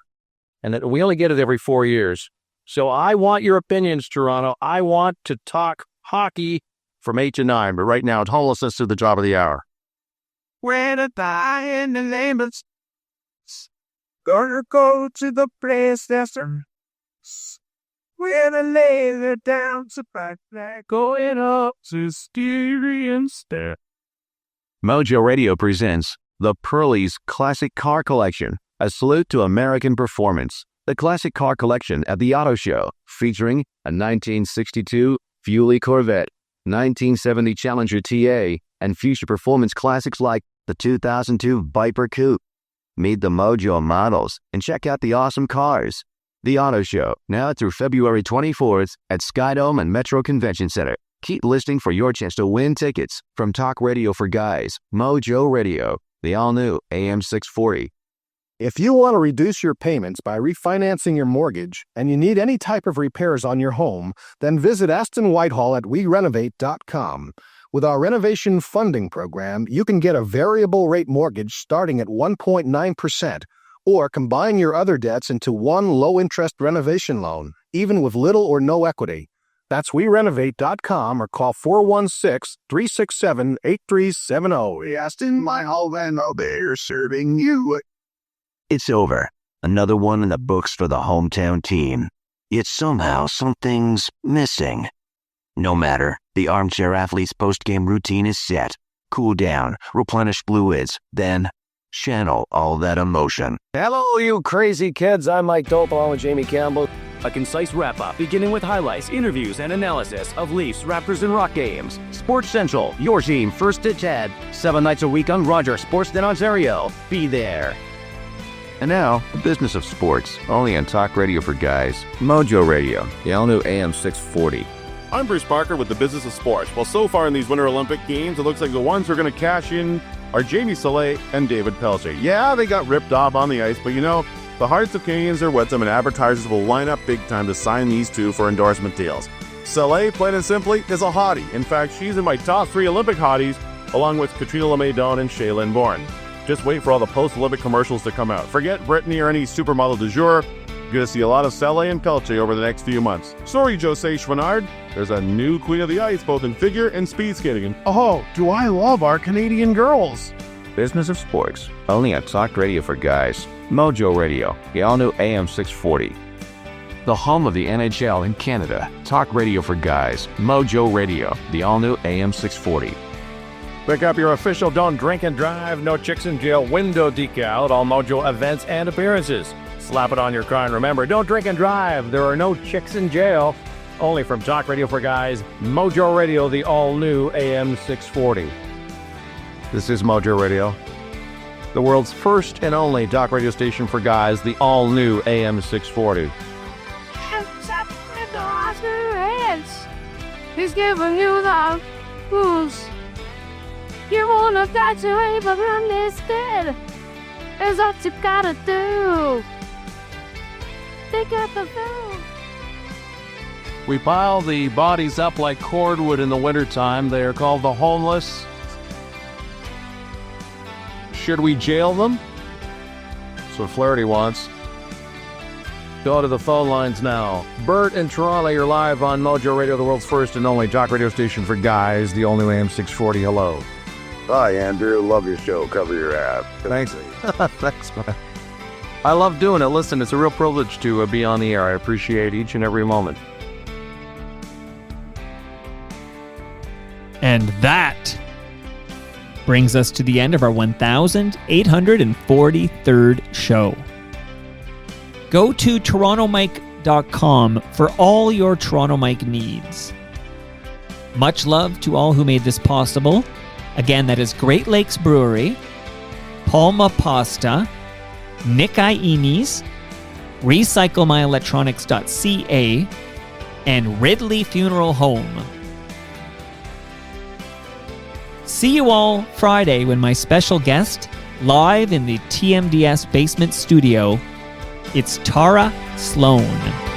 And we only get it every 4 years. So I want your opinions, Toronto. I want to talk hockey from 8 to 9. But right now, it's homelessness to the top of the hour. Where to die in the name of... Gonna go to the place that's... Where to lay it down to back that going up to Styrian Stair. MOJO Radio presents the Pearlie's Classic Car Collection, a salute to American performance. The Classic Car Collection at the Auto Show, featuring a 1962 Fuelie Corvette, 1970 Challenger TA, and future performance classics like the 2002 Viper Coupe. Meet the MOJO models and check out the awesome cars. The Auto Show, now through February 24th at Skydome and Metro Convention Center. Keep listening for your chance to win tickets from Talk Radio for Guys, MOJO Radio, the all-new AM 640. If you want to reduce your payments by refinancing your mortgage and you need any type of repairs on your home, then visit Aston Whitehall at WeRenovate.com. With our renovation funding program, you can get a variable rate mortgage starting at 1.9%, or combine your other debts into one low-interest renovation loan, even with little or no equity. That's WeRenovate.com or call 416-367-8370. Aston Whitehall Van Albert serving you. It's over. Another one in the books for the hometown team. Yet somehow something's missing. No matter, the Armchair Athlete's post-game routine is set. Cool down, replenish fluids, then channel all that emotion. Hello, you crazy kids. I'm Mike Dope along with Jamie Campbell. A concise wrap-up beginning with highlights, interviews, and analysis of Leafs, Raptors, and Rock games. Sports Central, your team first to Ted. 7 nights a week on Roger Sportsnet Ontario. Be there. And now, the business of sports, only on Talk Radio for Guys, MOJO Radio, the all-new AM 640. I'm Bruce Parker with the business of sports. Well, so far in these Winter Olympic Games, it looks like the ones who are going to cash in are Jamie Salé and David Pelche. Yeah, they got ripped off on the ice, but you know, the hearts of Canadians are with them, and advertisers will line up big time to sign these two for endorsement deals. Salé, plain and simply, is a hottie. In fact, she's in my top 3 Olympic hotties, along with Katrina LeMay-Doan and Shaylin Bourne. Just wait for all the post-Olympic commercials to come out. Forget Brittany or any supermodel du jour. You're going to see a lot of Salé and Pelche over the next few months. Sorry, José Chouinard. There's a new Queen of the Ice, both in figure and speed skating. And oh, do I love our Canadian girls. Business of sports, only on Talk Radio for Guys, MOJO Radio, the all-new AM 640. The home of the NHL in Canada, Talk Radio for Guys, MOJO Radio, the all-new AM 640. Pick up your official Don't Drink and Drive, No Chicks in Jail window decal at all MOJO events and appearances. slap it on your car. And remember, don't drink and drive. There are no chicks in jail. Only from Talk Radio for Guys, Mojo Radio, the all-new AM 640. This is Mojo Radio, the world's first and only talk radio station for guys, the all-new AM 640. He's giving you the booze. You wanna die to rape from this bed. Is what you gotta do. They got the food. We pile the bodies up like cordwood in the wintertime. They are called the homeless. Should we jail them? That's what Flaherty wants. Go to the phone lines now. Bert in Toronto, you're live on Mojo Radio, the world's first and only talk radio station for guys, the all-new AM 640. Hello. Hi, Andrew. Love your show. Cover your ass. Thanks. Thanks, man. I love doing it. Listen, it's a real privilege to be on the air. I appreciate each and every moment. And that brings us to the end of our 1,843rd show. Go to torontomike.com for all your Toronto Mike needs. Much love to all who made this possible. Again, that is Great Lakes Brewery, Palma Pasta, Nick Ienes, RecycleMyElectronics.ca, and Ridley Funeral Home. See you all Friday when my special guest, live in the TMDS basement studio, it's Tara Sloan.